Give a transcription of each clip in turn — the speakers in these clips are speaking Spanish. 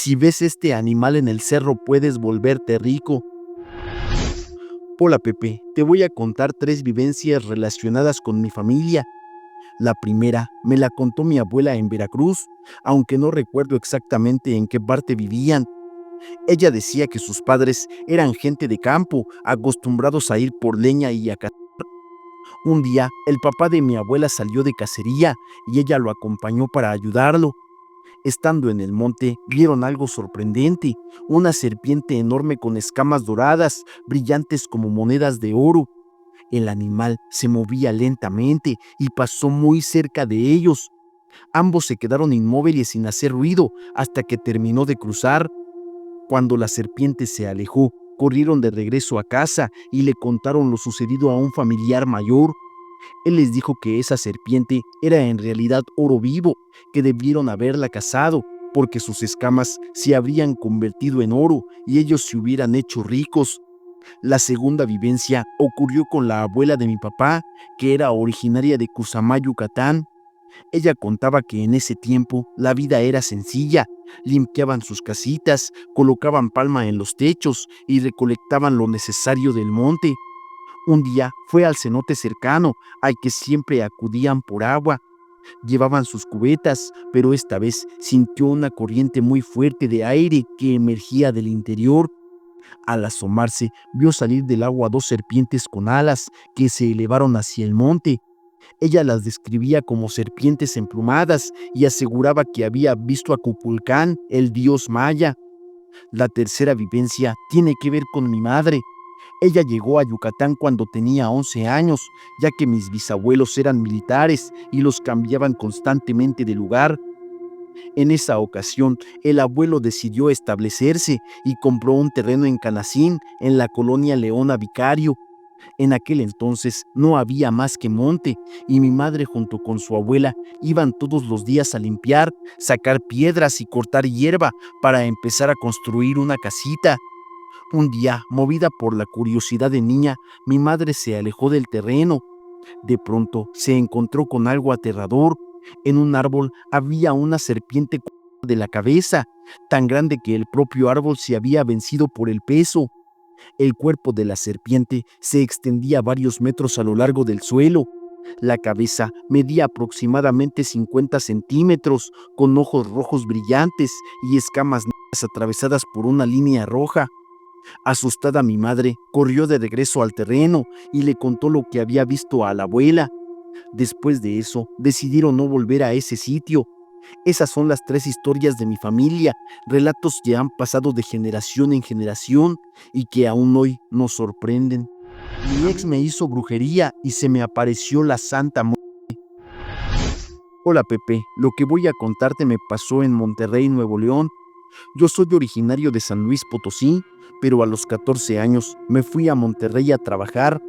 Si ves este animal en el cerro puedes volverte rico. Hola Pepe, te voy a contar 3 vivencias relacionadas con mi familia. La primera me la contó mi abuela en Veracruz, aunque no recuerdo exactamente en qué parte vivían. Ella decía que sus padres eran gente de campo, acostumbrados a ir por leña y a cazar. Un día, el papá de mi abuela salió de cacería y ella lo acompañó para ayudarlo. Estando en el monte, vieron algo sorprendente, una serpiente enorme con escamas doradas, brillantes como monedas de oro. El animal se movía lentamente y pasó muy cerca de ellos. Ambos se quedaron inmóviles sin hacer ruido hasta que terminó de cruzar. Cuando la serpiente se alejó, corrieron de regreso a casa y le contaron lo sucedido a un familiar mayor. Él les dijo que esa serpiente era en realidad oro vivo, que debieron haberla cazado, porque sus escamas se habrían convertido en oro y ellos se hubieran hecho ricos. La segunda vivencia ocurrió con la abuela de mi papá, que era originaria de Cusamá, Yucatán. Ella contaba que en ese tiempo la vida era sencilla. Limpiaban sus casitas, colocaban palma en los techos y recolectaban lo necesario del monte. Un día fue al cenote cercano, al que siempre acudían por agua. Llevaban sus cubetas, pero esta vez sintió una corriente muy fuerte de aire que emergía del interior. Al asomarse, vio salir del agua 2 serpientes con alas que se elevaron hacia el monte. Ella las describía como serpientes emplumadas y aseguraba que había visto a Cupulcán, el dios maya. La tercera vivencia tiene que ver con mi madre. Ella llegó a Yucatán cuando tenía 11 años, ya que mis bisabuelos eran militares y los cambiaban constantemente de lugar. En esa ocasión, el abuelo decidió establecerse y compró un terreno en Canacín, en la colonia Leona Vicario. En aquel entonces no había más que monte, y mi madre junto con su abuela iban todos los días a limpiar, sacar piedras y cortar hierba para empezar a construir una casita. Un día, movida por la curiosidad de niña, mi madre se alejó del terreno. De pronto se encontró con algo aterrador. En un árbol había una serpiente de la cabeza, tan grande que el propio árbol se había vencido por el peso. El cuerpo de la serpiente se extendía varios metros a lo largo del suelo. La cabeza medía aproximadamente 50 centímetros, con ojos rojos brillantes y escamas negras atravesadas por una línea roja. Asustada mi madre, corrió de regreso al terreno y le contó lo que había visto a la abuela. Después de eso, decidieron no volver a ese sitio. Esas son las 3 historias de mi familia, relatos que han pasado de generación en generación y que aún hoy nos sorprenden. Mi ex me hizo brujería y se me apareció la Santa Muerte. Hola Pepe, lo que voy a contarte me pasó en Monterrey, Nuevo León. Yo soy originario de San Luis Potosí, pero a los 14 años me fui a Monterrey a trabajar.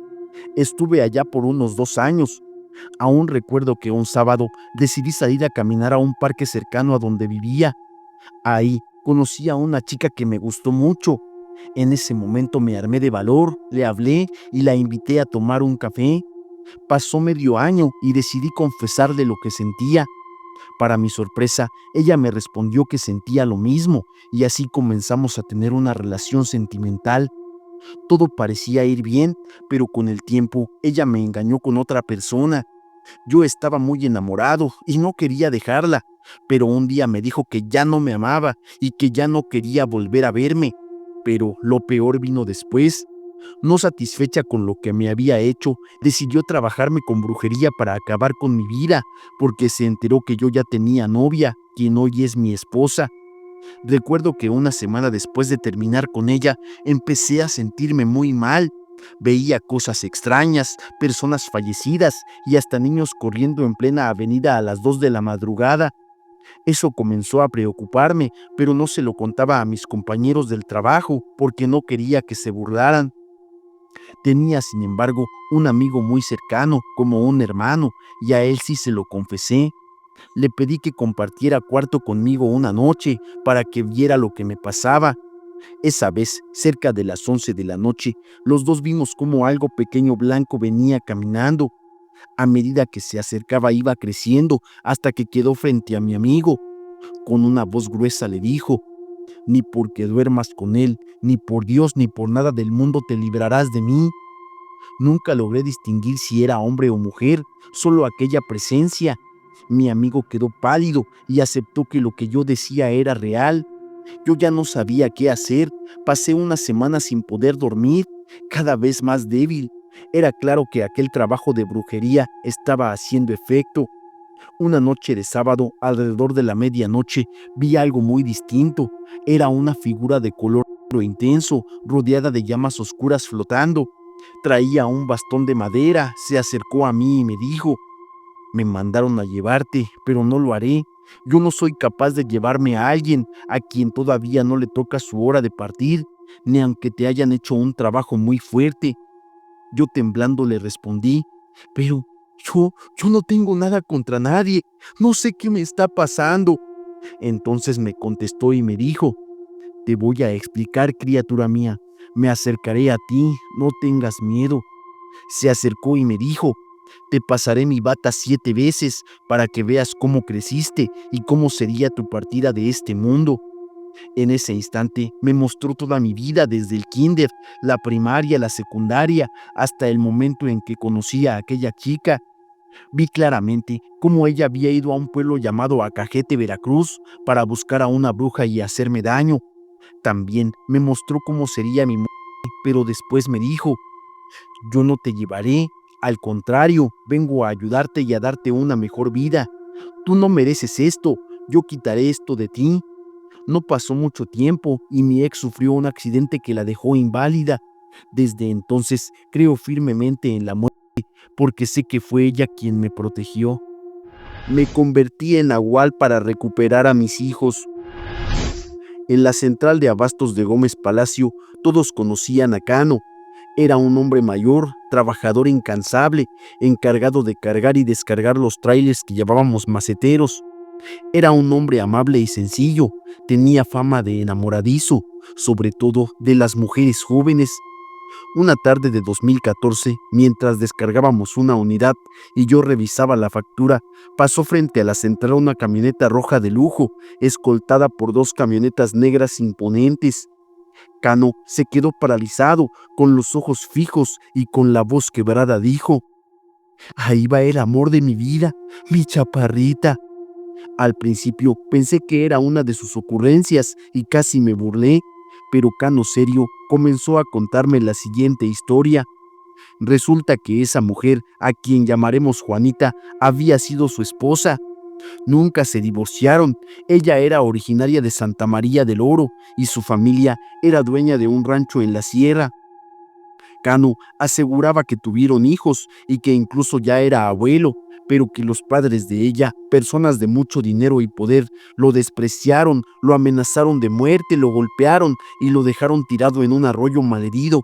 Estuve allá por unos 2 años. Aún recuerdo que un sábado decidí salir a caminar a un parque cercano a donde vivía. Ahí conocí a una chica que me gustó mucho. En ese momento me armé de valor, le hablé y la invité a tomar un café. Pasó medio año y decidí confesarle lo que sentía. Para mi sorpresa, ella me respondió que sentía lo mismo y así comenzamos a tener una relación sentimental. Todo parecía ir bien, pero con el tiempo ella me engañó con otra persona. Yo estaba muy enamorado y no quería dejarla, pero un día me dijo que ya no me amaba y que ya no quería volver a verme. Pero lo peor vino después. No satisfecha con lo que me había hecho, decidió trabajarme con brujería para acabar con mi vida, porque se enteró que yo ya tenía novia, quien hoy es mi esposa. Recuerdo que una semana después de terminar con ella, empecé a sentirme muy mal. Veía cosas extrañas, personas fallecidas y hasta niños corriendo en plena avenida a las 2 de la madrugada. Eso comenzó a preocuparme, pero no se lo contaba a mis compañeros del trabajo porque no quería que se burlaran. Tenía, sin embargo, un amigo muy cercano, como un hermano, y a él sí se lo confesé. Le pedí que compartiera cuarto conmigo una noche para que viera lo que me pasaba. Esa vez, cerca de las 11 de la noche, los dos vimos cómo algo pequeño blanco venía caminando. A medida que se acercaba iba creciendo hasta que quedó frente a mi amigo. Con una voz gruesa le dijo: Ni porque duermas con él, ni por Dios, ni por nada del mundo te librarás de mí. Nunca logré distinguir si era hombre o mujer, solo aquella presencia. Mi amigo quedó pálido y aceptó que lo que yo decía era real. Yo ya no sabía qué hacer. Pasé una semana sin poder dormir, cada vez más débil. Era claro que aquel trabajo de brujería estaba haciendo efecto. Una noche de sábado, alrededor de la medianoche, vi algo muy distinto. Era una figura de color intenso, rodeada de llamas oscuras flotando. Traía un bastón de madera, se acercó a mí y me dijo: me mandaron a llevarte, pero no lo haré. Yo no soy capaz de llevarme a alguien a quien todavía no le toca su hora de partir, ni aunque te hayan hecho un trabajo muy fuerte. Yo temblando le respondí: pero yo no tengo nada contra nadie, no sé qué me está pasando. Entonces me contestó y me dijo: te voy a explicar, criatura mía, me acercaré a ti, no tengas miedo. Se acercó y me dijo: te pasaré mi bata 7 veces para que veas cómo creciste y cómo sería tu partida de este mundo. En ese instante me mostró toda mi vida desde el kinder, la primaria, la secundaria, hasta el momento en que conocí a aquella chica. Vi claramente cómo ella había ido a un pueblo llamado Acajete, Veracruz, para buscar a una bruja y hacerme daño. También me mostró cómo sería mi muerte, pero después me dijo: yo no te llevaré, al contrario, vengo a ayudarte y a darte una mejor vida. Tú no mereces esto, yo quitaré esto de ti. No pasó mucho tiempo y mi ex sufrió un accidente que la dejó inválida. Desde entonces creo firmemente en la muerte, porque sé que fue ella quien me protegió. Me convertí en nahual para recuperar a mis hijos. En la central de abastos de Gómez Palacio, todos conocían a Cano. Era un hombre mayor, trabajador incansable, encargado de cargar y descargar los trailers que llevábamos maceteros. Era un hombre amable y sencillo, tenía fama de enamoradizo, sobre todo de las mujeres jóvenes. Una tarde de 2014, mientras descargábamos una unidad y yo revisaba la factura, pasó frente a la central una camioneta roja de lujo, escoltada por 2 camionetas negras imponentes. Cano se quedó paralizado, con los ojos fijos y con la voz quebrada dijo: ahí va el amor de mi vida, mi chaparrita. Al principio pensé que era una de sus ocurrencias y casi me burlé, pero Cano serio comenzó a contarme la siguiente historia. Resulta que esa mujer, a quien llamaremos Juanita, había sido su esposa. Nunca se divorciaron. Ella era originaria de Santa María del Oro y su familia era dueña de un rancho en la sierra. Cano aseguraba que tuvieron hijos y que incluso ya era abuelo, pero que los padres de ella, personas de mucho dinero y poder, lo despreciaron, lo amenazaron de muerte, lo golpearon y lo dejaron tirado en un arroyo malherido.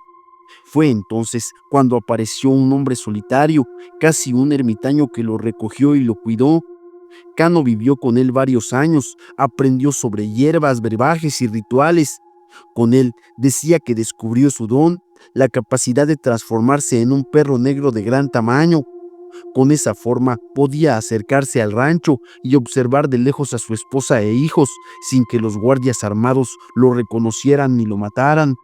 Fue entonces cuando apareció un hombre solitario, casi un ermitaño, que lo recogió y lo cuidó. Cano vivió con él varios años, aprendió sobre hierbas, brebajes y rituales. Con él decía que descubrió su don, la capacidad de transformarse en un perro negro de gran tamaño. Con esa forma podía acercarse al rancho y observar de lejos a su esposa e hijos, sin que los guardias armados lo reconocieran ni lo mataran.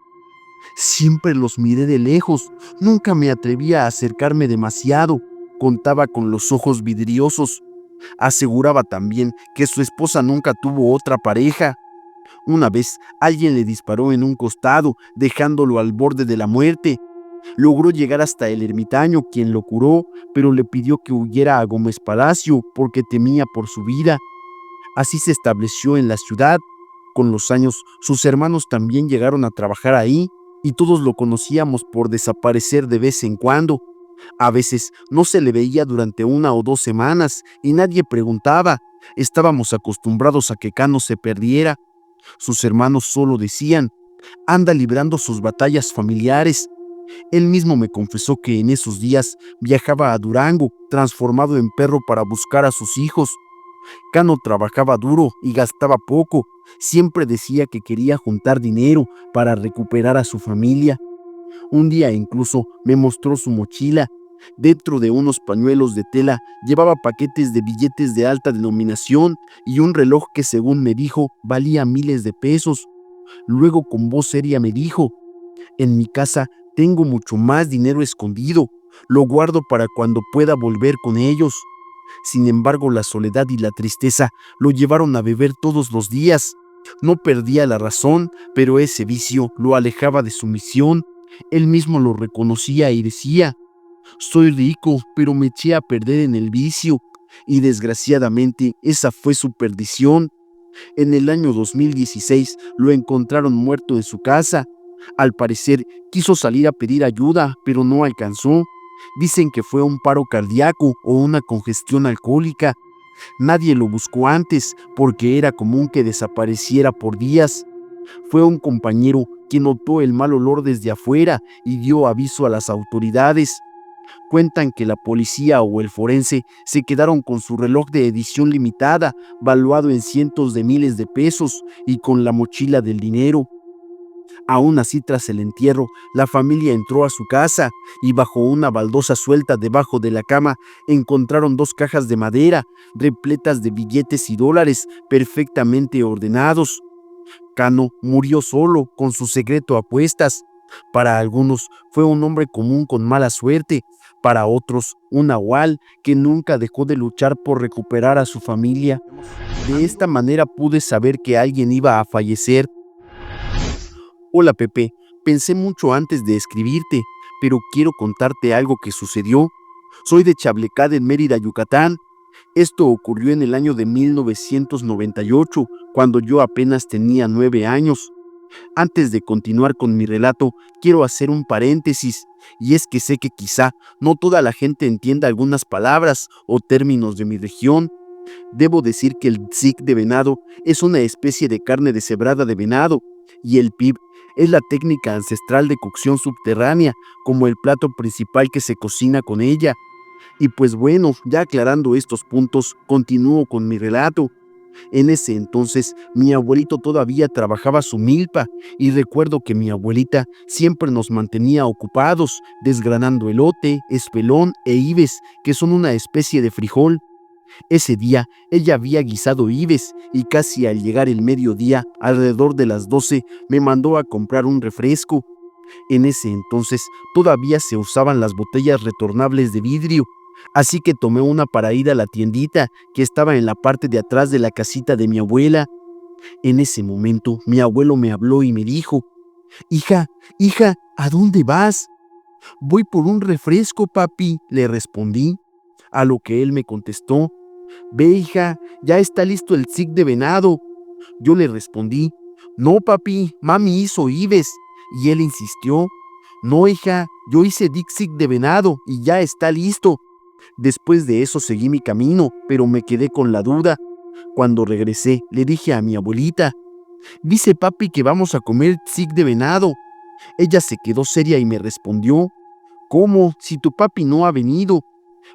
Siempre los miré de lejos, nunca me atrevía a acercarme demasiado. Contaba con los ojos vidriosos. Aseguraba también que su esposa nunca tuvo otra pareja. Una vez alguien le disparó en un costado, dejándolo al borde de la muerte. Logró llegar hasta el ermitaño, quien lo curó, pero le pidió que huyera a Gómez Palacio porque temía por su vida. Así se estableció en la ciudad. Con los años, sus hermanos también llegaron a trabajar ahí y todos lo conocíamos por desaparecer de vez en cuando. A veces no se le veía durante 1 o 2 semanas y nadie preguntaba. Estábamos acostumbrados a que Cano se perdiera. Sus hermanos solo decían: anda librando sus batallas familiares. Él mismo me confesó que en esos días viajaba a Durango, transformado en perro, para buscar a sus hijos. Cano trabajaba duro y gastaba poco. Siempre decía que quería juntar dinero para recuperar a su familia. Un día incluso me mostró su mochila. Dentro de unos pañuelos de tela llevaba paquetes de billetes de alta denominación y un reloj que, según me dijo, valía miles de pesos. Luego con voz seria me dijo: en mi casa tengo mucho más dinero escondido, lo guardo para cuando pueda volver con ellos. Sin embargo, la soledad y la tristeza lo llevaron a beber todos los días. No perdía la razón, pero ese vicio lo alejaba de su misión. Él mismo lo reconocía y decía: soy rico, pero me eché a perder en el vicio. Y desgraciadamente esa fue su perdición. En el año 2016 lo encontraron muerto en su casa. Al parecer quiso salir a pedir ayuda, pero no alcanzó. Dicen que fue un paro cardíaco o una congestión alcohólica. Nadie lo buscó antes porque era común que desapareciera por días. Fue un compañero quien notó el mal olor desde afuera y dio aviso a las autoridades. Cuentan que la policía o el forense se quedaron con su reloj de edición limitada, valuado en cientos de miles de pesos, y con la mochila del dinero. Aún así, tras el entierro, la familia entró a su casa y bajo una baldosa suelta debajo de la cama encontraron 2 cajas de madera repletas de billetes y dólares perfectamente ordenados. Cano murió solo, con su secreto a cuestas. Para algunos fue un hombre común con mala suerte, para otros un nahual que nunca dejó de luchar por recuperar a su familia. De esta manera pude saber que alguien iba a fallecer. Hola Pepe, pensé mucho antes de escribirte, pero quiero contarte algo que sucedió. Soy de Chablecad, en Mérida, Yucatán. Esto ocurrió en el año de 1998, cuando yo apenas tenía 9 años. Antes de continuar con mi relato, quiero hacer un paréntesis, y es que sé que quizá no toda la gente entienda algunas palabras o términos de mi región. Debo decir que el tzic de venado es una especie de carne deshebrada de venado, y el pib es la técnica ancestral de cocción subterránea, como el plato principal que se cocina con ella. Y pues bueno, ya aclarando estos puntos, continúo con mi relato. En ese entonces, mi abuelito todavía trabajaba su milpa, y recuerdo que mi abuelita siempre nos mantenía ocupados, desgranando elote, espelón e ibes, que son una especie de frijol. Ese día ella había guisado ibes y casi al llegar el mediodía, alrededor de las 12, me mandó a comprar un refresco. En ese entonces todavía se usaban las botellas retornables de vidrio, así que tomé una para ir a la tiendita que estaba en la parte de atrás de la casita de mi abuela. En ese momento mi abuelo me habló y me dijo: hija, ¿a dónde vas? Voy por un refresco, papi, le respondí. A lo que él me contestó: ve, hija, ya está listo el tzic de venado. Yo le respondí: no, papi, mami hizo ibes. Y él insistió: no, hija, yo hice Dixit de venado y ya está listo. Después de eso seguí mi camino, pero me quedé con la duda. Cuando regresé, le dije a mi abuelita: dice papi que vamos a comer tzic de venado. Ella se quedó seria y me respondió: ¿cómo? Si tu papi no ha venido.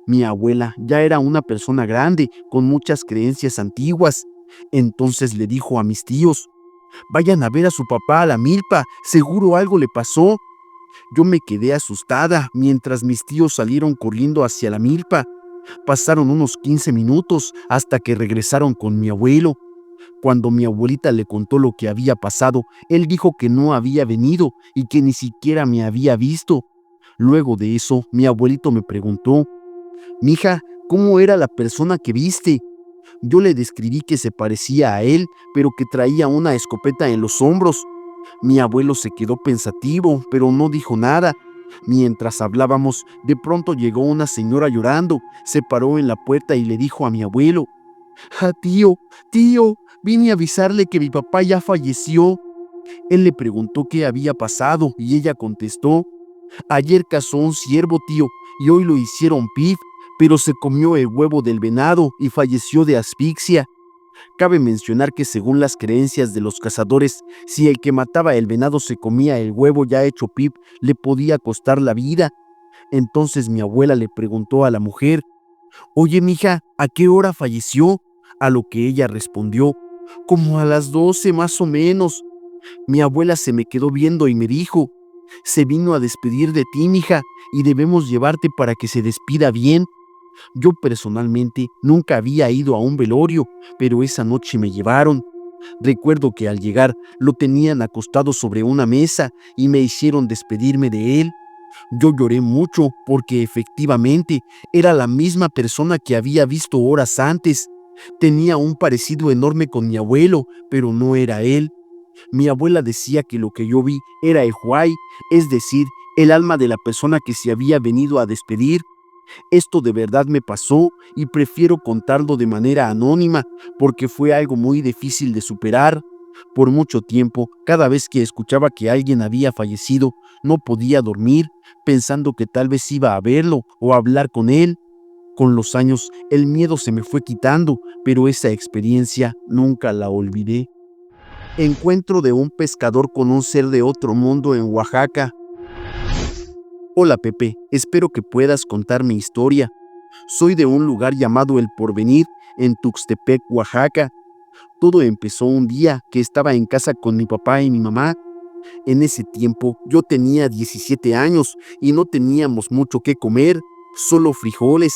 Mi abuela ya era una persona grande, con muchas creencias antiguas. Entonces le dijo a mis tíos: vayan a ver a su papá a la milpa, seguro algo le pasó. Yo me quedé asustada mientras mis tíos salieron corriendo hacia la milpa. Pasaron unos 15 minutos hasta que regresaron con mi abuelo. Cuando mi abuelita le contó lo que había pasado, él dijo que no había venido y que ni siquiera me había visto. Luego de eso, mi abuelito me preguntó: mija, ¿cómo era la persona que viste? Yo le describí que se parecía a él, pero que traía una escopeta en los hombros. Mi abuelo se quedó pensativo, pero no dijo nada. Mientras hablábamos, de pronto llegó una señora llorando, se paró en la puerta y le dijo a mi abuelo: tío, vine a avisarle que mi papá ya falleció. Él le preguntó qué había pasado y ella contestó: ayer cazó un ciervo, tío, y hoy lo hicieron pif, pero se comió el huevo del venado y falleció de asfixia. Cabe mencionar que según las creencias de los cazadores, si el que mataba el venado se comía el huevo ya hecho pip, le podía costar la vida. Entonces mi abuela le preguntó a la mujer: oye, mija, ¿a qué hora falleció? A lo que ella respondió: como a las 12 más o menos. Mi abuela se me quedó viendo y me dijo: se vino a despedir de ti, mija, y debemos llevarte para que se despida bien. Yo personalmente nunca había ido a un velorio, pero esa noche me llevaron. Recuerdo que al llegar lo tenían acostado sobre una mesa y me hicieron despedirme de él. Yo lloré mucho porque efectivamente era la misma persona que había visto horas antes. Tenía un parecido enorme con mi abuelo, pero no era él. Mi abuela decía que lo que yo vi era Ehuay, es decir, el alma de la persona que se había venido a despedir. Esto de verdad me pasó y prefiero contarlo de manera anónima porque fue algo muy difícil de superar. Por mucho tiempo, cada vez que escuchaba que alguien había fallecido, no podía dormir, pensando que tal vez iba a verlo o a hablar con él. Con los años, el miedo se me fue quitando, pero esa experiencia nunca la olvidé. Encuentro de un pescador con un ser de otro mundo en Oaxaca. Hola Pepe, espero que puedas contar mi historia. Soy de un lugar llamado El Porvenir, en Tuxtepec, Oaxaca. Todo empezó un día que estaba en casa con mi papá y mi mamá. En ese tiempo yo tenía 17 años y no teníamos mucho que comer, solo frijoles.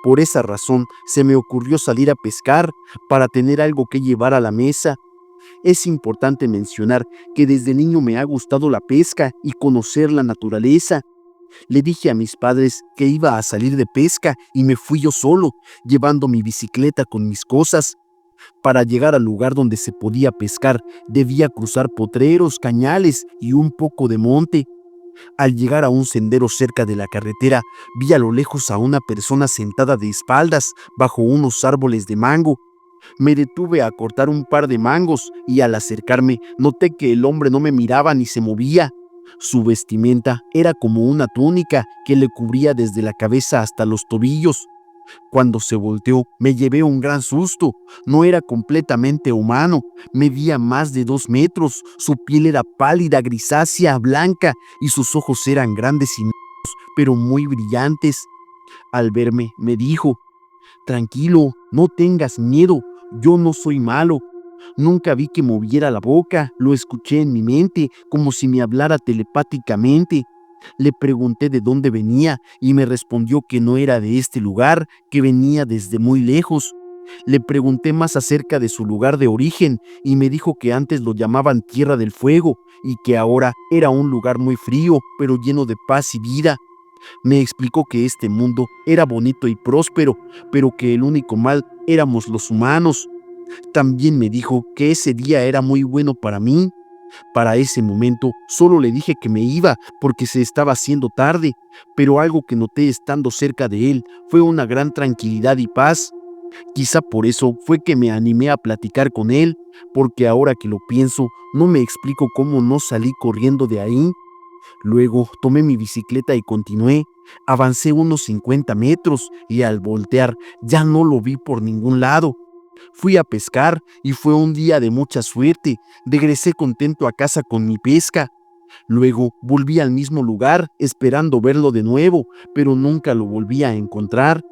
Por esa razón se me ocurrió salir a pescar para tener algo que llevar a la mesa. Es importante mencionar que desde niño me ha gustado la pesca y conocer la naturaleza. Le dije a mis padres que iba a salir de pesca y me fui yo solo, llevando mi bicicleta con mis cosas. Para llegar al lugar donde se podía pescar, debía cruzar potreros, cañales y un poco de monte. Al llegar a un sendero cerca de la carretera, vi a lo lejos a una persona sentada de espaldas bajo unos árboles de mango. Me detuve a cortar un par de mangos y al acercarme noté que el hombre no me miraba ni se movía. Su vestimenta era como una túnica que le cubría desde la cabeza hasta los tobillos. Cuando se volteó, me llevé un gran susto. No era completamente humano, medía más de 2 metros, su piel era pálida, grisácea, blanca, y sus ojos eran grandes y negros, pero muy brillantes. Al verme, me dijo: tranquilo, no tengas miedo, yo no soy malo. Nunca vi que moviera la boca, lo escuché en mi mente, como si me hablara telepáticamente. Le pregunté de dónde venía y me respondió que no era de este lugar, que venía desde muy lejos. Le pregunté más acerca de su lugar de origen y me dijo que antes lo llamaban Tierra del Fuego y que ahora era un lugar muy frío, pero lleno de paz y vida. Me explicó que este mundo era bonito y próspero, pero que el único mal éramos los humanos. También me dijo que ese día era muy bueno para mí. Para ese momento solo le dije que me iba porque se estaba haciendo tarde, pero algo que noté estando cerca de él fue una gran tranquilidad y paz. Quizá por eso fue que me animé a platicar con él, porque ahora que lo pienso, no me explico cómo no salí corriendo de ahí. Luego tomé mi bicicleta y continué. Avancé unos 50 metros y al voltear ya no lo vi por ningún lado. Fui a pescar y fue un día de mucha suerte. Regresé contento a casa con mi pesca. Luego volví al mismo lugar esperando verlo de nuevo, pero nunca lo volví a encontrar.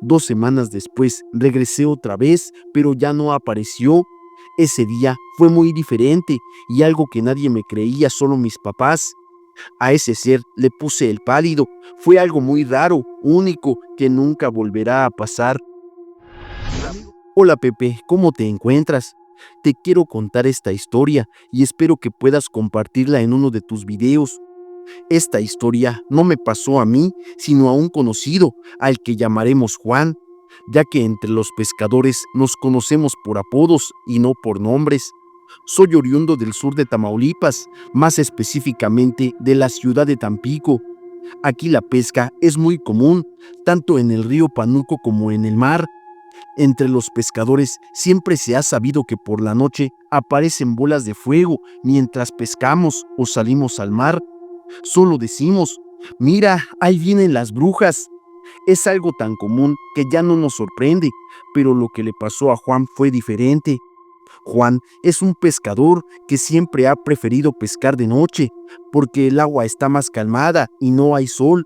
2 semanas después regresé otra vez, pero ya no apareció. Ese día fue muy diferente y algo que nadie me creía, solo mis papás. A ese ser le puse el pálido. Fue algo muy raro, único, que nunca volverá a pasar. Hola Pepe, ¿cómo te encuentras? Te quiero contar esta historia y espero que puedas compartirla en uno de tus videos. Esta historia no me pasó a mí, sino a un conocido, al que llamaremos Juan, ya que entre los pescadores nos conocemos por apodos y no por nombres. Soy oriundo del sur de Tamaulipas, más específicamente de la ciudad de Tampico. Aquí la pesca es muy común, tanto en el río Panuco como en el mar. Entre los pescadores siempre se ha sabido que por la noche aparecen bolas de fuego mientras pescamos o salimos al mar. Solo decimos: mira, ahí vienen las brujas. Es algo tan común que ya no nos sorprende, pero lo que le pasó a Juan fue diferente. Juan es un pescador que siempre ha preferido pescar de noche, porque el agua está más calmada y no hay sol.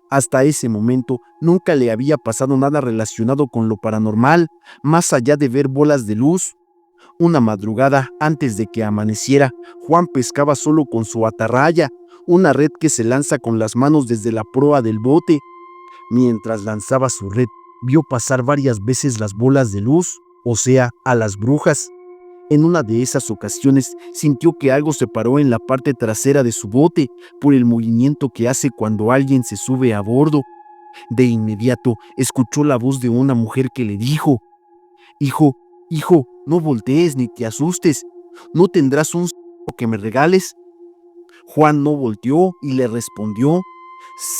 Hasta ese momento nunca le había pasado nada relacionado con lo paranormal, más allá de ver bolas de luz. Una madrugada, antes de que amaneciera, Juan pescaba solo con su atarraya, una red que se lanza con las manos desde la proa del bote. Mientras lanzaba su red, vio pasar varias veces las bolas de luz, o sea, a las brujas. En una de esas ocasiones sintió que algo se paró en la parte trasera de su bote por el movimiento que hace cuando alguien se sube a bordo. De inmediato escuchó la voz de una mujer que le dijo: «Hijo, hijo, no voltees ni te asustes. ¿No tendrás un que me regales?». Juan no volteó y le respondió: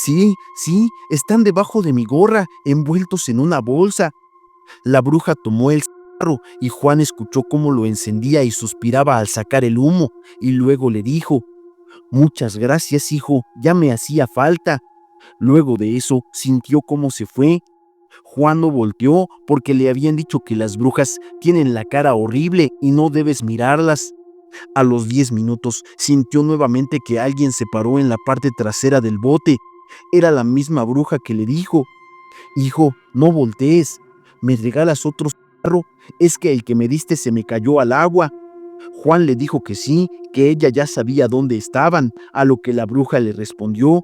«Sí, sí, están debajo de mi gorra, envueltos en una bolsa». La bruja tomó el cigarro y Juan escuchó cómo lo encendía y suspiraba al sacar el humo, y luego le dijo: «Muchas gracias, hijo, ya me hacía falta». Luego de eso sintió cómo se fue. Juan no volteó porque le habían dicho que las brujas tienen la cara horrible y no debes mirarlas. A los 10 minutos sintió nuevamente que alguien se paró en la parte trasera del bote. Era la misma bruja que le dijo: «Hijo, no voltees. ¿Me regalas otro cigarro? Es que el que me diste se me cayó al agua». Juan le dijo que sí, que ella ya sabía dónde estaban, a lo que la bruja le respondió: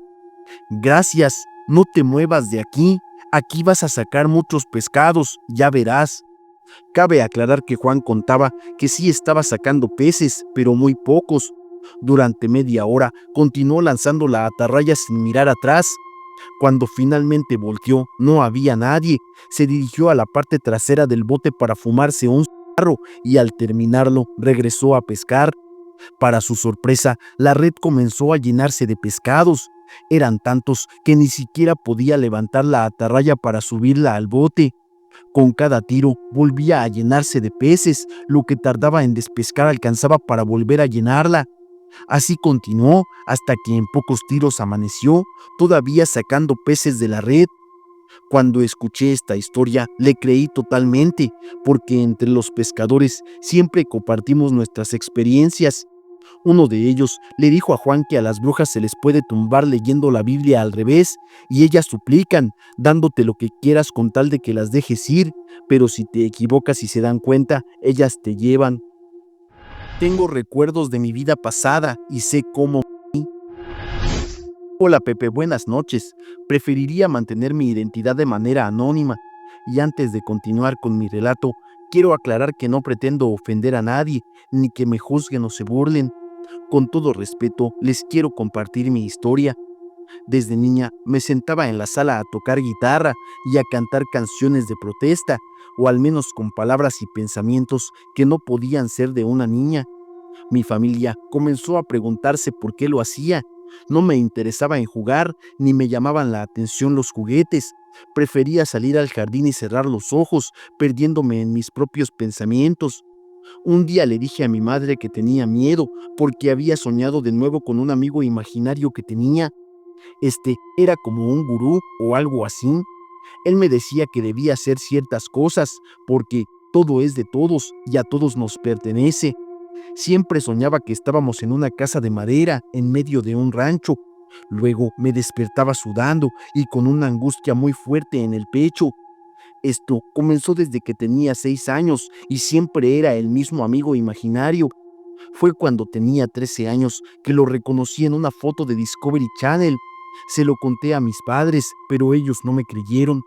«Gracias, no te muevas de aquí. Aquí vas a sacar muchos pescados, ya verás». Cabe aclarar que Juan contaba que sí estaba sacando peces, pero muy pocos. Durante media hora continuó lanzando la atarraya sin mirar atrás. Cuando finalmente volteó, no había nadie. Se dirigió a la parte trasera del bote para fumarse un cigarro y al terminarlo regresó a pescar. Para su sorpresa, la red comenzó a llenarse de pescados. Eran tantos que ni siquiera podía levantar la atarraya para subirla al bote. Con cada tiro volvía a llenarse de peces. Lo que tardaba en despescar alcanzaba para volver a llenarla. Así continuó hasta que en pocos tiros amaneció, todavía sacando peces de la red. Cuando escuché esta historia, le creí totalmente, porque entre los pescadores siempre compartimos nuestras experiencias. Uno de ellos le dijo a Juan que a las brujas se les puede tumbar leyendo la Biblia al revés, y ellas suplican, dándote lo que quieras con tal de que las dejes ir, pero si te equivocas y se dan cuenta, ellas te llevan. Tengo recuerdos de mi vida pasada y sé cómo. Hola Pepe, buenas noches. Preferiría mantener mi identidad de manera anónima. Y antes de continuar con mi relato, quiero aclarar que no pretendo ofender a nadie, ni que me juzguen o se burlen. Con todo respeto, les quiero compartir mi historia. Desde niña me sentaba en la sala a tocar guitarra y a cantar canciones de protesta, o al menos con palabras y pensamientos que no podían ser de una niña. Mi familia comenzó a preguntarse por qué lo hacía. No me interesaba en jugar, ni me llamaban la atención los juguetes. Prefería salir al jardín y cerrar los ojos, perdiéndome en mis propios pensamientos. Un día le dije a mi madre que tenía miedo porque había soñado de nuevo con un amigo imaginario que tenía. Este era como un gurú o algo así. Él me decía que debía hacer ciertas cosas porque todo es de todos y a todos nos pertenece. Siempre soñaba que estábamos en una casa de madera en medio de un rancho. Luego me despertaba sudando y con una angustia muy fuerte en el pecho. Esto comenzó desde que tenía 6 años y siempre era el mismo amigo imaginario. Fue cuando tenía 13 años que lo reconocí en una foto de Discovery Channel. Se lo conté a mis padres, pero ellos no me creyeron.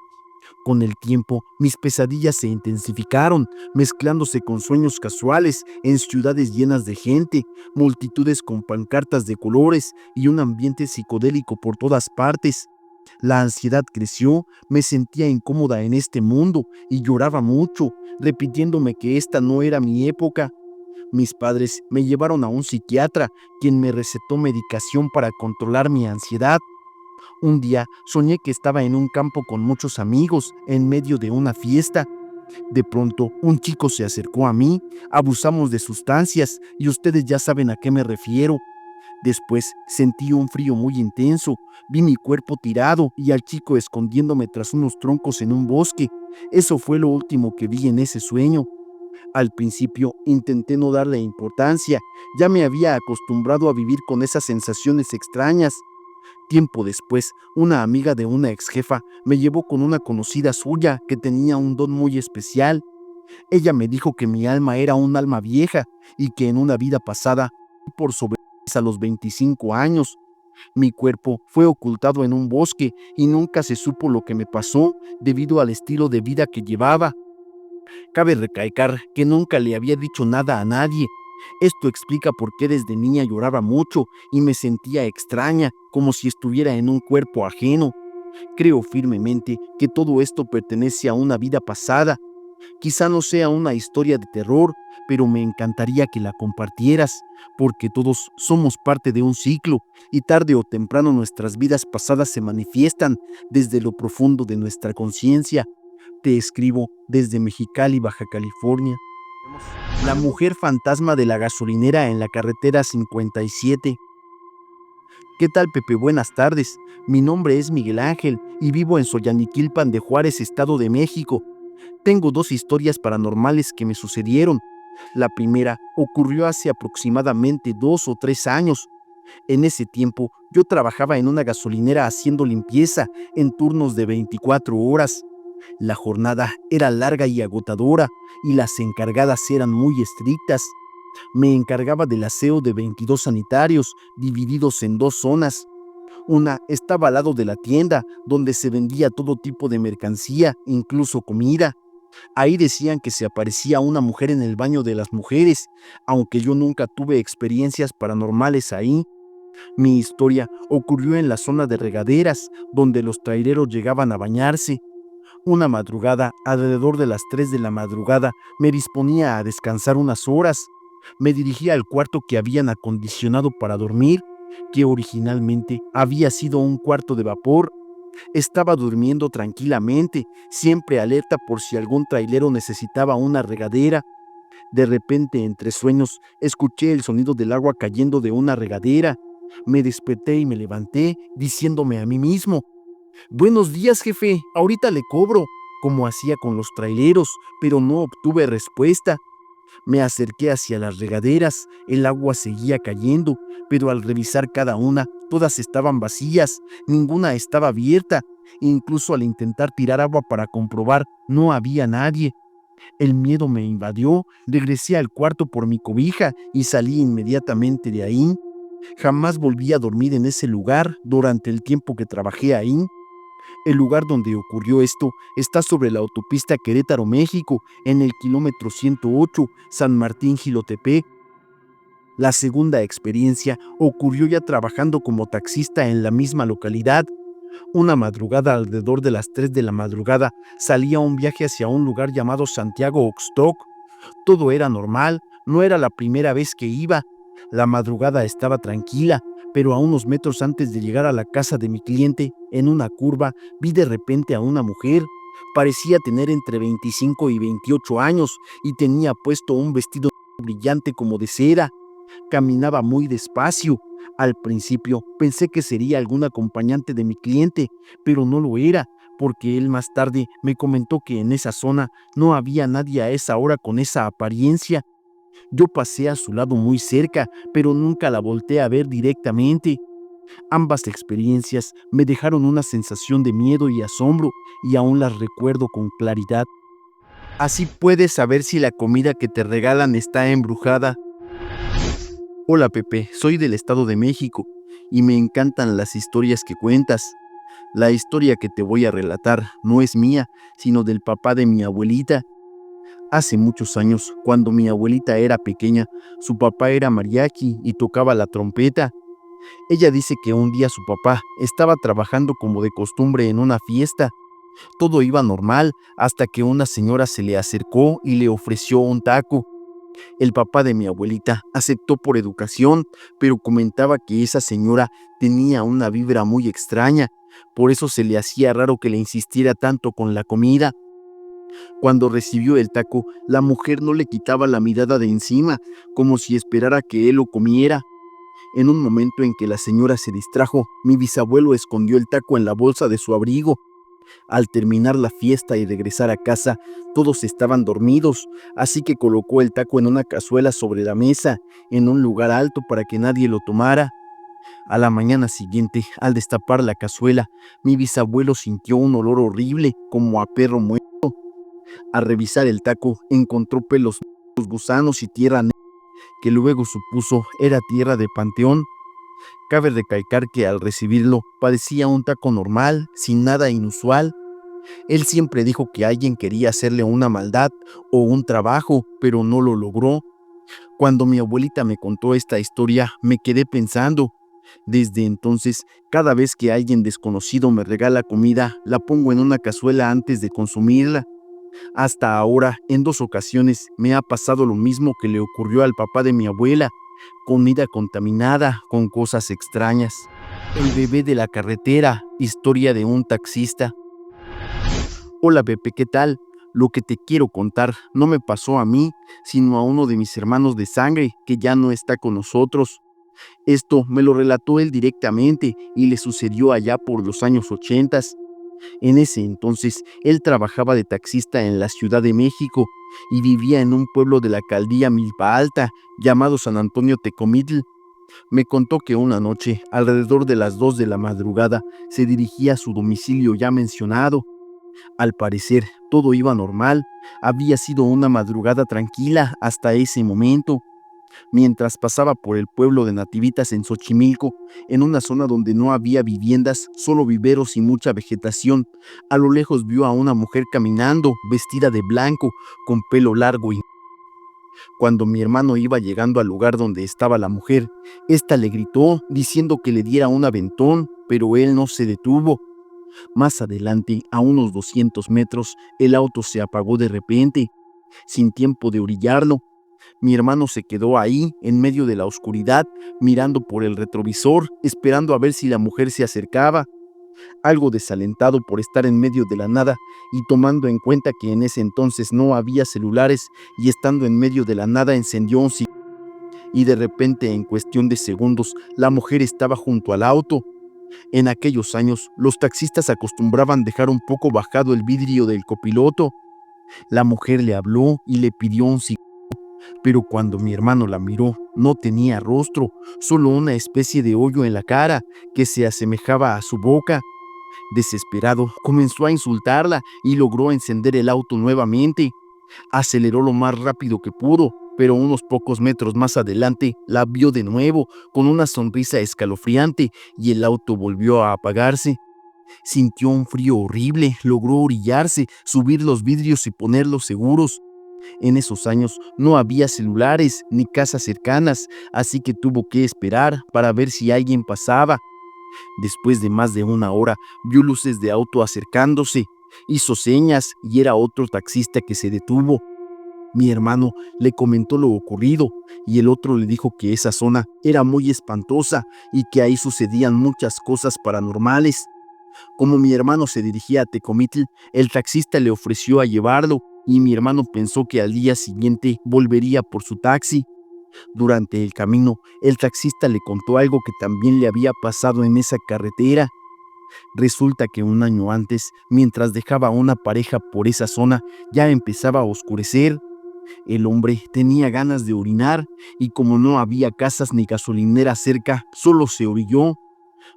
Con el tiempo, mis pesadillas se intensificaron, mezclándose con sueños casuales en ciudades llenas de gente, multitudes con pancartas de colores y un ambiente psicodélico por todas partes. La ansiedad creció, me sentía incómoda en este mundo y lloraba mucho, repitiéndome que esta no era mi época. Mis padres me llevaron a un psiquiatra, quien me recetó medicación para controlar mi ansiedad. Un día soñé que estaba en un campo con muchos amigos, en medio de una fiesta. De pronto, un chico se acercó a mí, abusamos de sustancias y ustedes ya saben a qué me refiero. Después sentí un frío muy intenso, vi mi cuerpo tirado y al chico escondiéndome tras unos troncos en un bosque. Eso fue lo último que vi en ese sueño. Al principio intenté no darle importancia, ya me había acostumbrado a vivir con esas sensaciones extrañas. Tiempo después, una amiga de una ex jefa me llevó con una conocida suya que tenía un don muy especial. Ella me dijo que mi alma era un alma vieja y que en una vida pasada, por sobre a los 25 años, mi cuerpo fue ocultado en un bosque y nunca se supo lo que me pasó debido al estilo de vida que llevaba. Cabe recalcar que nunca le había dicho nada a nadie. Esto explica por qué desde niña lloraba mucho y me sentía extraña, como si estuviera en un cuerpo ajeno. Creo firmemente que todo esto pertenece a una vida pasada. Quizá no sea una historia de terror, pero me encantaría que la compartieras, porque todos somos parte de un ciclo y tarde o temprano nuestras vidas pasadas se manifiestan desde lo profundo de nuestra conciencia. Te escribo desde Mexicali, Baja California. La mujer fantasma de la gasolinera en la carretera 57. ¿Qué tal, Pepe? Buenas tardes. Mi nombre es Miguel Ángel y vivo en Soyaniquilpan de Juárez, Estado de México. Tengo dos historias paranormales que me sucedieron. La primera ocurrió hace aproximadamente 2 o 3 años. En ese tiempo yo trabajaba en una gasolinera haciendo limpieza en turnos de 24 horas. La jornada era larga y agotadora y las encargadas eran muy estrictas. Me encargaba del aseo de 22 sanitarios divididos en dos zonas. Una estaba al lado de la tienda, donde se vendía todo tipo de mercancía, incluso comida. Ahí decían que se aparecía una mujer en el baño de las mujeres, aunque yo nunca tuve experiencias paranormales ahí. Mi historia ocurrió en la zona de regaderas, donde los traileros llegaban a bañarse. Una madrugada, alrededor de las 3 de la madrugada, me disponía a descansar unas horas. Me dirigí al cuarto que habían acondicionado para dormir, que originalmente había sido un cuarto de vapor. Estaba durmiendo tranquilamente, siempre alerta por si algún trailero necesitaba una regadera. De repente, entre sueños, escuché el sonido del agua cayendo de una regadera. Me desperté y me levanté, diciéndome a mí mismo: «Buenos días, jefe, ahorita le cobro», como hacía con los traileros, pero no obtuve respuesta. Me acerqué hacia las regaderas, el agua seguía cayendo, pero al revisar cada una, todas estaban vacías, ninguna estaba abierta. Incluso al intentar tirar agua para comprobar, no había nadie. El miedo me invadió, regresé al cuarto por mi cobija y salí inmediatamente de ahí. Jamás volví a dormir en ese lugar durante el tiempo que trabajé ahí. El lugar donde ocurrió esto está sobre la autopista Querétaro-México, en el kilómetro 108, San Martín-Jilotepec. La segunda experiencia ocurrió ya trabajando como taxista en la misma localidad. Una madrugada, alrededor de las 3 de la madrugada, salía a un viaje hacia un lugar llamado Santiago Oxtoc. Todo era normal, no era la primera vez que iba. La madrugada estaba tranquila, pero a unos metros antes de llegar a la casa de mi cliente, en una curva, vi de repente a una mujer. Parecía tener entre 25 y 28 años y tenía puesto un vestido brillante como de cera. Caminaba muy despacio. Al principio pensé que sería algún acompañante de mi cliente, pero no lo era, porque él más tarde me comentó que en esa zona no había nadie a esa hora con esa apariencia. Yo pasé a su lado muy cerca, pero nunca la volteé a ver directamente. Ambas experiencias me dejaron una sensación de miedo y asombro, y aún las recuerdo con claridad. Así puedes saber si la comida que te regalan está embrujada. Hola, Pepe, soy del Estado de México y me encantan las historias que cuentas. La historia que te voy a relatar no es mía, sino del papá de mi abuelita. Hace muchos años, cuando mi abuelita era pequeña, su papá era mariachi y tocaba la trompeta. Ella dice que un día su papá estaba trabajando como de costumbre en una fiesta. Todo iba normal hasta que una señora se le acercó y le ofreció un taco. El papá de mi abuelita aceptó por educación, pero comentaba que esa señora tenía una vibra muy extraña, por eso se le hacía raro que le insistiera tanto con la comida. Cuando recibió el taco, la mujer no le quitaba la mirada de encima, como si esperara que él lo comiera. En un momento en que la señora se distrajo, mi bisabuelo escondió el taco en la bolsa de su abrigo. Al terminar la fiesta y regresar a casa, todos estaban dormidos, así que colocó el taco en una cazuela sobre la mesa, en un lugar alto para que nadie lo tomara. A la mañana siguiente, al destapar la cazuela, mi bisabuelo sintió un olor horrible, como a perro muerto. Al revisar el taco, encontró pelos, gusanos y tierra negra, que luego supuso era tierra de panteón. Cabe recalcar que al recibirlo parecía un taco normal, sin nada inusual. Él siempre dijo que alguien quería hacerle una maldad o un trabajo, pero no lo logró. Cuando mi abuelita me contó esta historia, me quedé pensando. Desde entonces, cada vez que alguien desconocido me regala comida, la pongo en una cazuela antes de consumirla. Hasta ahora, en 2 ocasiones, me ha pasado lo mismo que le ocurrió al papá de mi abuela. Comida contaminada, con cosas extrañas. El bebé de la carretera, historia de un taxista. Hola Pepe, ¿qué tal? Lo que te quiero contar no me pasó a mí, sino a uno de mis hermanos de sangre que ya no está con nosotros. Esto me lo relató él directamente y le sucedió allá por los años 80. En ese entonces, él trabajaba de taxista en la Ciudad de México y vivía en un pueblo de la alcaldía Milpa Alta llamado San Antonio Tecomitl. Me contó que una noche, alrededor de las 2 de la madrugada, se dirigía a su domicilio ya mencionado. Al parecer, todo iba normal. Había sido una madrugada tranquila hasta ese momento. Mientras pasaba por el pueblo de Nativitas en Xochimilco, en una zona donde no había viviendas, solo viveros y mucha vegetación, a lo lejos vio a una mujer caminando, vestida de blanco, con pelo largo y... Cuando mi hermano iba llegando al lugar donde estaba la mujer, ésta le gritó diciendo que le diera un aventón, pero él no se detuvo. Más adelante, a unos 200 metros, el auto se apagó de repente, sin tiempo de orillarlo. Mi hermano se quedó ahí, en medio de la oscuridad, mirando por el retrovisor, esperando a ver si la mujer se acercaba. Algo desalentado por estar en medio de la nada y tomando en cuenta que en ese entonces no había celulares y estando en medio de la nada encendió un cigarro y de repente en cuestión de segundos la mujer estaba junto al auto. En aquellos años los taxistas acostumbraban dejar un poco bajado el vidrio del copiloto. La mujer le habló y le pidió un cigarro, pero cuando mi hermano la miró no tenía rostro, solo una especie de hoyo en la cara que se asemejaba a su boca. Desesperado, comenzó a insultarla y logró encender el auto nuevamente. Aceleró lo más rápido que pudo, pero unos pocos metros más adelante la vio de nuevo con una sonrisa escalofriante y el auto volvió a apagarse. Sintió un frío horrible, logró orillarse, subir los vidrios y ponerlos seguros. En esos años no había celulares ni casas cercanas, así que tuvo que esperar para ver si alguien pasaba. Después de más de una hora, vio luces de auto acercándose, hizo señas y era otro taxista que se detuvo. Mi hermano le comentó lo ocurrido y el otro le dijo que esa zona era muy espantosa y que ahí sucedían muchas cosas paranormales. Como mi hermano se dirigía a Tecomitl, el taxista le ofreció a llevarlo y mi hermano pensó que al día siguiente volvería por su taxi. Durante el camino, el taxista le contó algo que también le había pasado en esa carretera. Resulta que un año antes, mientras dejaba a una pareja por esa zona, ya empezaba a oscurecer. El hombre tenía ganas de orinar y como no había casas ni gasolineras cerca, solo se orilló.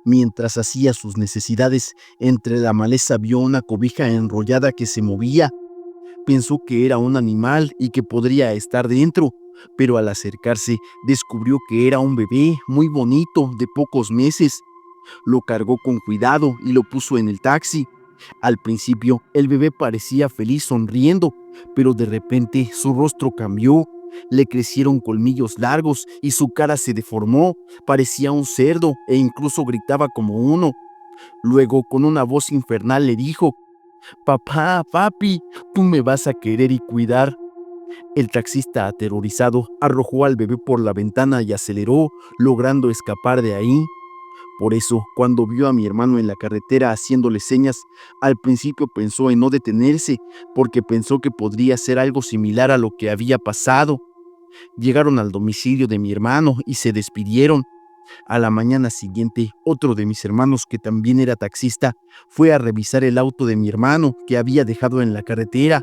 Mientras hacía sus necesidades, entre la maleza vio una cobija enrollada que se movía. Pensó que era un animal y que podría estar dentro, pero al acercarse descubrió que era un bebé muy bonito de pocos meses. Lo cargó con cuidado y lo puso en el taxi. Al principio el bebé parecía feliz sonriendo, pero de repente su rostro cambió. Le crecieron colmillos largos y su cara se deformó, parecía un cerdo e incluso gritaba como uno. Luego, con una voz infernal le dijo: «Papá, papi, tú me vas a querer y cuidar». El taxista, aterrorizado, arrojó al bebé por la ventana y aceleró, logrando escapar de ahí. Por eso, cuando vio a mi hermano en la carretera haciéndole señas, al principio pensó en no detenerse, porque pensó que podría ser algo similar a lo que había pasado. Llegaron al domicilio de mi hermano y se despidieron. A la mañana siguiente, otro de mis hermanos, que también era taxista, fue a revisar el auto de mi hermano que había dejado en la carretera.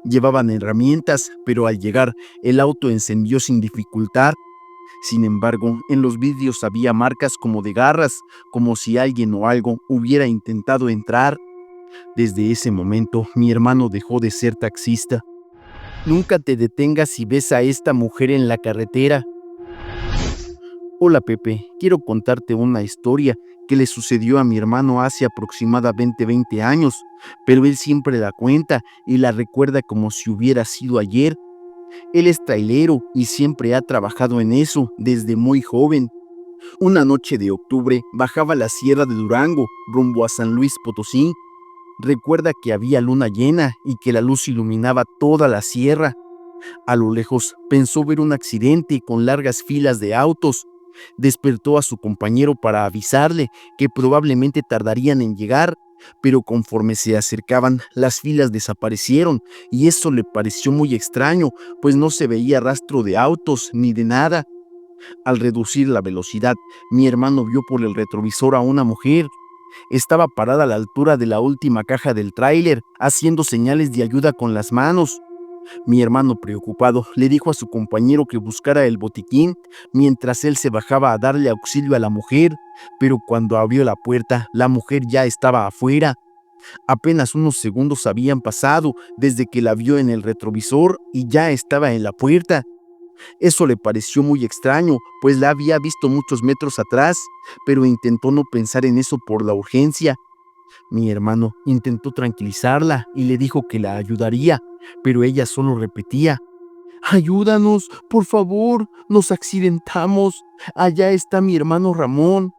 Llevaban herramientas, pero al llegar, el auto encendió sin dificultad. Sin embargo, en los vidrios había marcas como de garras, como si alguien o algo hubiera intentado entrar. Desde ese momento, mi hermano dejó de ser taxista. Nunca te detengas si ves a esta mujer en la carretera. Hola Pepe, quiero contarte una historia que le sucedió a mi hermano hace aproximadamente 20 años, pero él siempre la cuenta y la recuerda como si hubiera sido ayer. Él es trailero y siempre ha trabajado en eso desde muy joven. Una noche de octubre bajaba la sierra de Durango rumbo a San Luis Potosí. Recuerda que había luna llena y que la luz iluminaba toda la sierra. A lo lejos pensó ver un accidente con largas filas de autos. Despertó a su compañero para avisarle que probablemente tardarían en llegar, pero conforme se acercaban, las filas desaparecieron y eso le pareció muy extraño, pues no se veía rastro de autos ni de nada. Al reducir la velocidad, mi hermano vio por el retrovisor a una mujer. Estaba parada a la altura de la última caja del tráiler, haciendo señales de ayuda con las manos. Mi hermano, preocupado, le dijo a su compañero que buscara el botiquín mientras él se bajaba a darle auxilio a la mujer, pero cuando abrió la puerta, la mujer ya estaba afuera. Apenas unos segundos habían pasado desde que la vio en el retrovisor y ya estaba en la puerta. Eso le pareció muy extraño, pues la había visto muchos metros atrás, pero intentó no pensar en eso por la urgencia. Mi hermano intentó tranquilizarla y le dijo que la ayudaría, pero ella solo repetía: «Ayúdanos, por favor, nos accidentamos. Allá está mi hermano Ramón».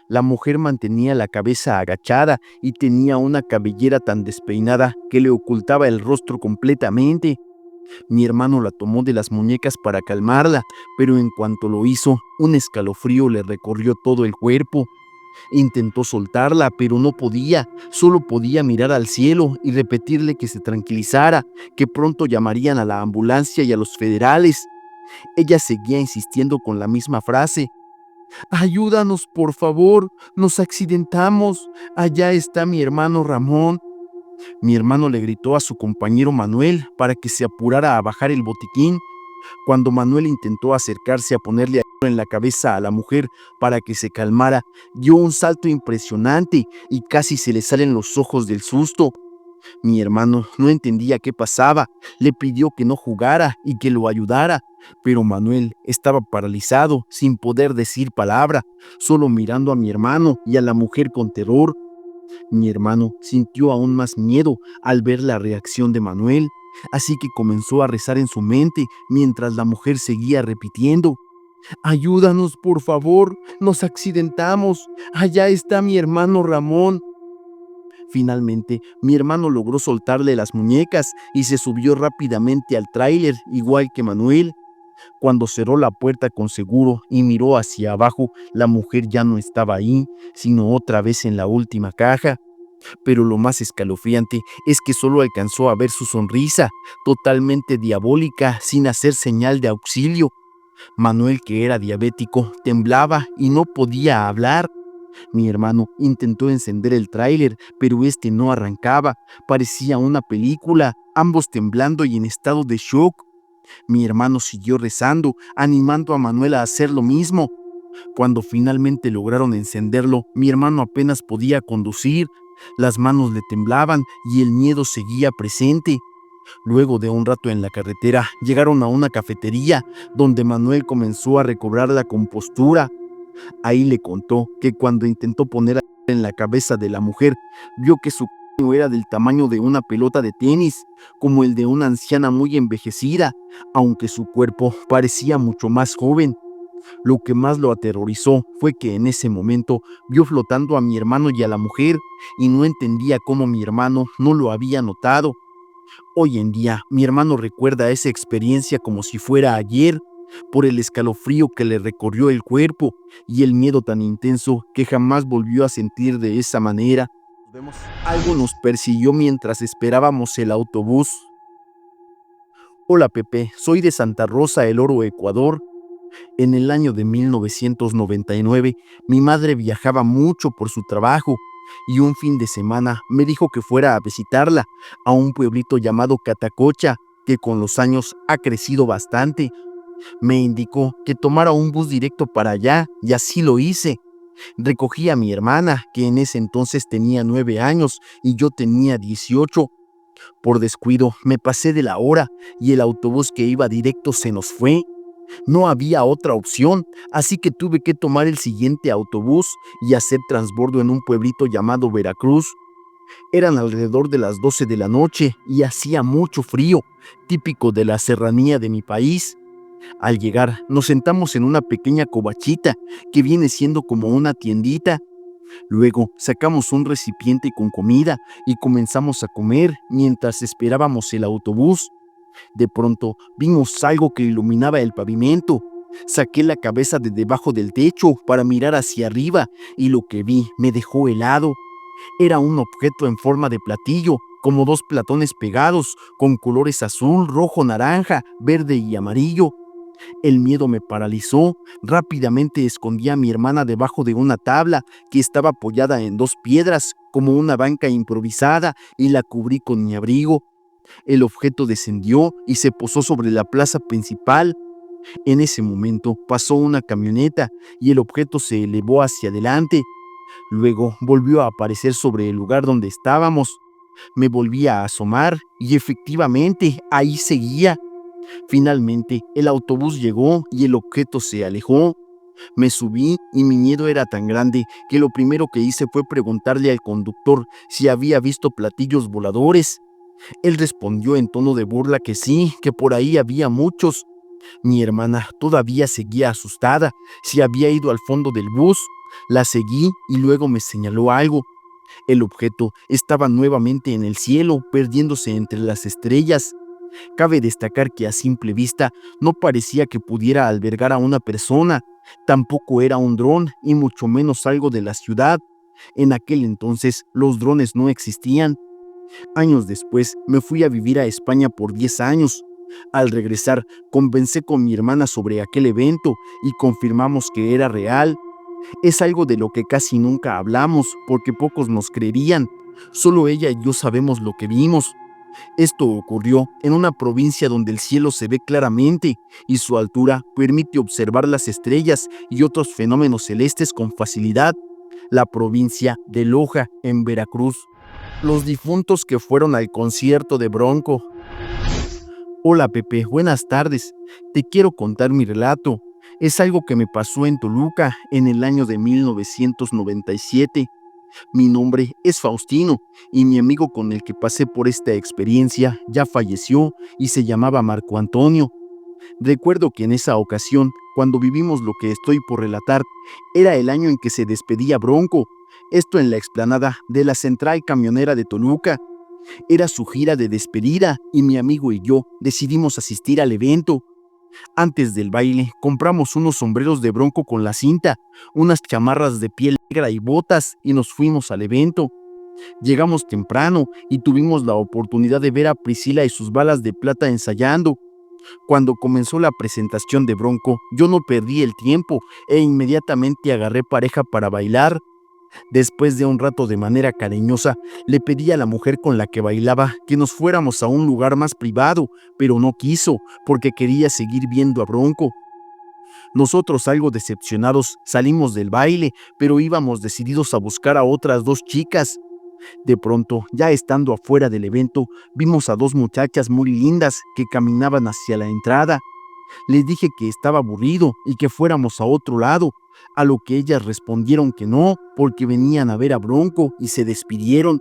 La mujer mantenía la cabeza agachada y tenía una cabellera tan despeinada que le ocultaba el rostro completamente. Mi hermano la tomó de las muñecas para calmarla, pero en cuanto lo hizo, un escalofrío le recorrió todo el cuerpo. Intentó soltarla, pero no podía, solo podía mirar al cielo y repetirle que se tranquilizara, que pronto llamarían a la ambulancia y a los federales. Ella seguía insistiendo con la misma frase: «Ayúdanos, por favor, nos accidentamos, allá está mi hermano Ramón». Mi hermano le gritó a su compañero Manuel para que se apurara a bajar el botiquín. Cuando Manuel intentó acercarse a ponerle en la cabeza a la mujer para que se calmara, dio un salto impresionante y casi se le salen los ojos del susto. Mi hermano no entendía qué pasaba, le pidió que no jugara y que lo ayudara, pero Manuel estaba paralizado, sin poder decir palabra, solo mirando a mi hermano y a la mujer con terror. Mi hermano sintió aún más miedo al ver la reacción de Manuel, así que comenzó a rezar en su mente mientras la mujer seguía repitiendo: «Ayúdanos, por favor, nos accidentamos, allá está mi hermano Ramón». Finalmente, mi hermano logró soltarle las muñecas y se subió rápidamente al tráiler, igual que Manuel. Cuando cerró la puerta con seguro y miró hacia abajo, la mujer ya no estaba ahí, sino otra vez en la última caja. Pero lo más escalofriante es que solo alcanzó a ver su sonrisa, totalmente diabólica, sin hacer señal de auxilio. Manuel, que era diabético, temblaba y no podía hablar. Mi hermano intentó encender el tráiler, pero este no arrancaba. Parecía una película, ambos temblando y en estado de shock. Mi hermano siguió rezando, animando a Manuel a hacer lo mismo. Cuando finalmente lograron encenderlo, mi hermano apenas podía conducir. Las manos le temblaban y el miedo seguía presente. Luego de un rato en la carretera, llegaron a una cafetería donde Manuel comenzó a recobrar la compostura. Ahí le contó que cuando intentó poner en la cabeza de la mujer, vio que su cráneo era del tamaño de una pelota de tenis, como el de una anciana muy envejecida, aunque su cuerpo parecía mucho más joven. Lo que más lo aterrorizó fue que en ese momento vio flotando a mi hermano y a la mujer, y no entendía cómo mi hermano no lo había notado. Hoy en día, mi hermano recuerda esa experiencia como si fuera ayer, por el escalofrío que le recorrió el cuerpo y el miedo tan intenso que jamás volvió a sentir de esa manera. Algo nos persiguió mientras esperábamos el autobús. Hola Pepe, soy de Santa Rosa, El Oro, Ecuador. En el año de 1999, mi madre viajaba mucho por su trabajo y un fin de semana me dijo que fuera a visitarla a un pueblito llamado Catacocha, que con los años ha crecido bastante. Me indicó que tomara un bus directo para allá y así lo hice. Recogí a mi hermana, que en ese entonces tenía 9 años y yo tenía 18. Por descuido me pasé de la hora y el autobús que iba directo se nos fue. No había otra opción, así que tuve que tomar el siguiente autobús y hacer transbordo en un pueblito llamado Veracruz. Eran alrededor de las 12 de la noche y hacía mucho frío, típico de la serranía de mi país. Al llegar, nos sentamos en una pequeña covachita que viene siendo como una tiendita. Luego sacamos un recipiente con comida y comenzamos a comer mientras esperábamos el autobús. De pronto vimos algo que iluminaba el pavimento. Saqué la cabeza de debajo del techo para mirar hacia arriba y lo que vi me dejó helado. Era un objeto en forma de platillo, como dos platones pegados, con colores azul, rojo, naranja, verde y amarillo. El miedo me paralizó. Rápidamente escondí a mi hermana debajo de una tabla que estaba apoyada en dos piedras, como una banca improvisada, y la cubrí con mi abrigo. El objeto descendió y se posó sobre la plaza principal. En ese momento pasó una camioneta y el objeto se elevó hacia adelante. Luego volvió a aparecer sobre el lugar donde estábamos. Me volví a asomar y efectivamente ahí seguía. Finalmente el autobús llegó y el objeto se alejó. Me subí y mi miedo era tan grande que lo primero que hice fue preguntarle al conductor si había visto platillos voladores. Él respondió en tono de burla que sí, que por ahí había muchos. Mi hermana todavía seguía asustada. Se había ido al fondo del bus. La seguí y luego me señaló algo. El objeto estaba nuevamente en el cielo, perdiéndose entre las estrellas. Cabe destacar que a simple vista no parecía que pudiera albergar a una persona. Tampoco era un dron y mucho menos algo de la ciudad. En aquel entonces los drones no existían. Años después me fui a vivir a España por 10 años. Al regresar, conversé con mi hermana sobre aquel evento y confirmamos que era real. Es algo de lo que casi nunca hablamos porque pocos nos creerían. Solo ella y yo sabemos lo que vimos. Esto ocurrió en una provincia donde el cielo se ve claramente y su altura permite observar las estrellas y otros fenómenos celestes con facilidad. La provincia de Loja, en Veracruz. Los difuntos que fueron al concierto de Bronco. Hola Pepe, buenas tardes. Te quiero contar mi relato. Es algo que me pasó en Toluca en el año de 1997. Mi nombre es Faustino y mi amigo con el que pasé por esta experiencia ya falleció y se llamaba Marco Antonio. Recuerdo que en esa ocasión, cuando vivimos lo que estoy por relatar, era el año en que se despedía Bronco, esto en la explanada de la Central Camionera de Toluca. Era su gira de despedida y mi amigo y yo decidimos asistir al evento. Antes del baile, compramos unos sombreros de Bronco con la cinta, unas chamarras de piel negra y botas y nos fuimos al evento. Llegamos temprano y tuvimos la oportunidad de ver a Priscila y sus balas de plata ensayando. Cuando comenzó la presentación de Bronco, yo no perdí el tiempo e inmediatamente agarré pareja para bailar. Después de un rato de manera cariñosa, le pedí a la mujer con la que bailaba que nos fuéramos a un lugar más privado, pero no quiso, porque quería seguir viendo a Bronco. Nosotros, algo decepcionados, salimos del baile, pero íbamos decididos a buscar a otras dos chicas. De pronto, ya estando afuera del evento, vimos a dos muchachas muy lindas que caminaban hacia la entrada. Les dije que estaba aburrido y que fuéramos a otro lado, a lo que ellas respondieron que no, porque venían a ver a Bronco y se despidieron.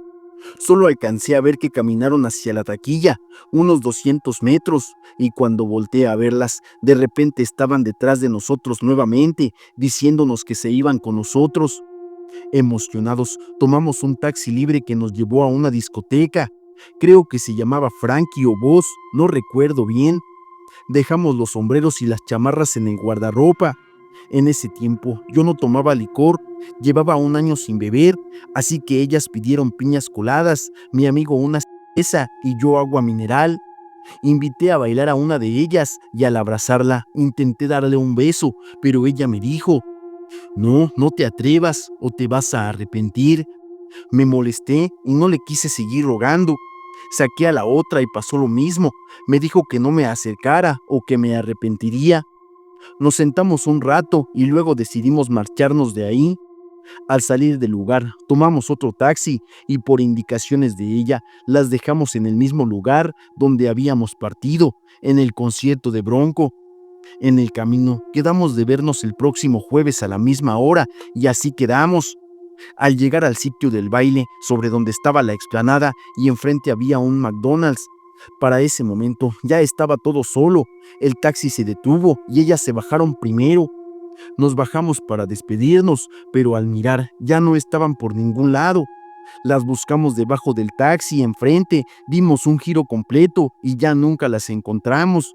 Solo alcancé a ver que caminaron hacia la taquilla, unos 200 metros, y cuando volteé a verlas, de repente estaban detrás de nosotros nuevamente, diciéndonos que se iban con nosotros. Emocionados, tomamos un taxi libre que nos llevó a una discoteca. Creo que se llamaba Frankie o Boss, no recuerdo bien. Dejamos los sombreros y las chamarras en el guardarropa. En ese tiempo yo no tomaba licor, llevaba un año sin beber, así que ellas pidieron piñas coladas, mi amigo una cerveza y yo agua mineral. Invité a bailar a una de ellas y al abrazarla intenté darle un beso, pero ella me dijo: "No, no te atrevas o te vas a arrepentir". Me molesté y no le quise seguir rogando. Saqué a la otra y pasó lo mismo. Me dijo que no me acercara o que me arrepentiría. Nos sentamos un rato y luego decidimos marcharnos de ahí. Al salir del lugar, tomamos otro taxi y por indicaciones de ella, las dejamos en el mismo lugar donde habíamos partido, en el concierto de Bronco. En el camino quedamos de vernos el próximo jueves a la misma hora y así quedamos. Al llegar al sitio del baile, sobre donde estaba la explanada y enfrente había un McDonald's, para ese momento ya estaba todo solo. El taxi se detuvo y ellas se bajaron primero. Nos bajamos para despedirnos, pero al mirar ya no estaban por ningún lado. Las buscamos debajo del taxi, enfrente, dimos un giro completo y ya nunca las encontramos.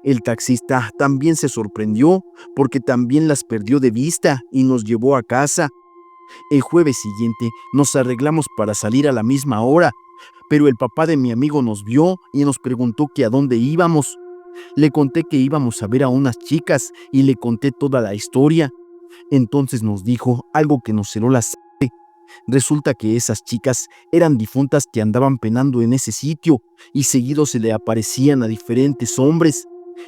El taxista también se sorprendió porque también las perdió de vista y nos llevó a casa. El jueves siguiente nos arreglamos para salir a la misma hora, pero el papá de mi amigo nos vio y nos preguntó que a dónde íbamos. Le conté que íbamos a ver a unas chicas y le conté toda la historia. Entonces nos dijo algo que nos heló la sangre. Resulta que esas chicas eran difuntas que andaban penando en ese sitio y seguido se le aparecían a diferentes hombres.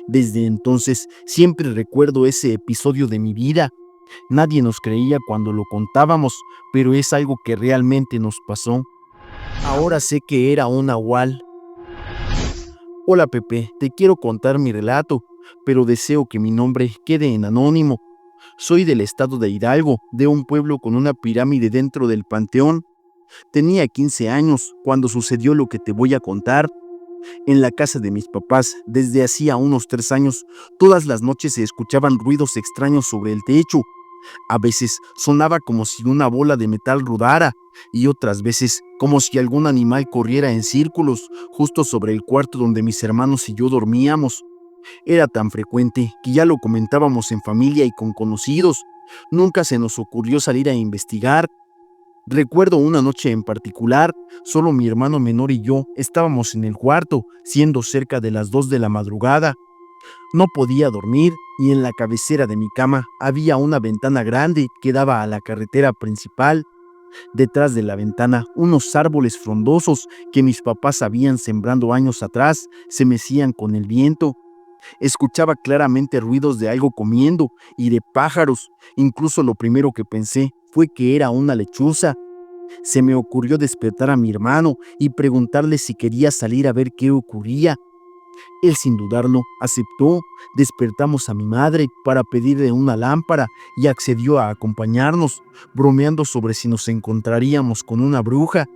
Desde entonces siempre recuerdo ese episodio de mi vida. Nadie nos creía cuando lo contábamos, pero es algo que realmente nos pasó. Ahora sé que era un nahual. Hola Pepe, te quiero contar mi relato, pero deseo que mi nombre quede en anónimo. Soy del estado de Hidalgo, de un pueblo con una pirámide dentro del panteón. Tenía 15 años cuando sucedió lo que te voy a contar. En la casa de mis papás, desde hacía unos 3 años, todas las noches se escuchaban ruidos extraños sobre el techo. A veces sonaba como si una bola de metal rodara y otras veces como si algún animal corriera en círculos justo sobre el cuarto donde mis hermanos y yo dormíamos. Era tan frecuente que ya lo comentábamos en familia y con conocidos. Nunca se nos ocurrió salir a investigar. Recuerdo una noche en particular, solo mi hermano menor y yo estábamos en el cuarto, siendo cerca de las 2 de la madrugada. No podía dormir y en la cabecera de mi cama había una ventana grande que daba a la carretera principal. Detrás de la ventana, unos árboles frondosos que mis papás habían sembrado años atrás se mecían con el viento. Escuchaba claramente ruidos de algo comiendo y de pájaros. Incluso lo primero que pensé fue que era una lechuza. Se me ocurrió despertar a mi hermano y preguntarle si quería salir a ver qué ocurría. Él sin dudarlo aceptó. Despertamos a mi madre para pedirle una lámpara y accedió a acompañarnos, bromeando sobre si nos encontraríamos con una bruja.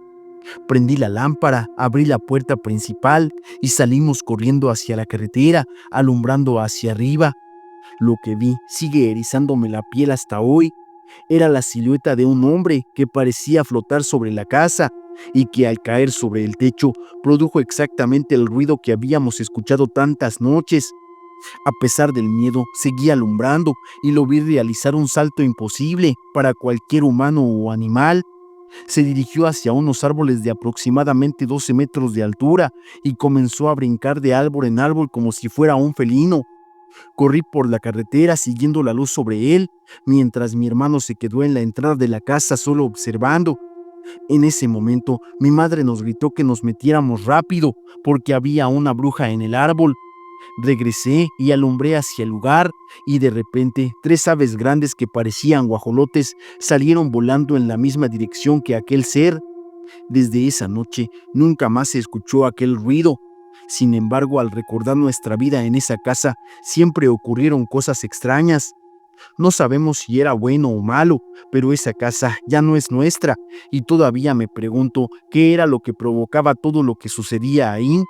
Prendí la lámpara, abrí la puerta principal y salimos corriendo hacia la carretera, alumbrando hacia arriba. Lo que vi sigue erizándome la piel hasta hoy. Era la silueta de un hombre que parecía flotar sobre la casa y que al caer sobre el techo produjo exactamente el ruido que habíamos escuchado tantas noches. A pesar del miedo, seguí alumbrando y lo vi realizar un salto imposible para cualquier humano o animal. Se dirigió hacia unos árboles de aproximadamente 12 metros de altura y comenzó a brincar de árbol en árbol como si fuera un felino. Corrí por la carretera siguiendo la luz sobre él, mientras mi hermano se quedó en la entrada de la casa solo observando. En ese momento, mi madre nos gritó que nos metiéramos rápido, porque había una bruja en el árbol. Regresé y alumbré hacia el lugar, y de repente 3 aves grandes que parecían guajolotes salieron volando en la misma dirección que aquel ser. Desde esa noche nunca más se escuchó aquel ruido. Sin embargo, al recordar nuestra vida en esa casa, siempre ocurrieron cosas extrañas. No sabemos si era bueno o malo, pero esa casa ya no es nuestra, y todavía me pregunto qué era lo que provocaba todo lo que sucedía ahí.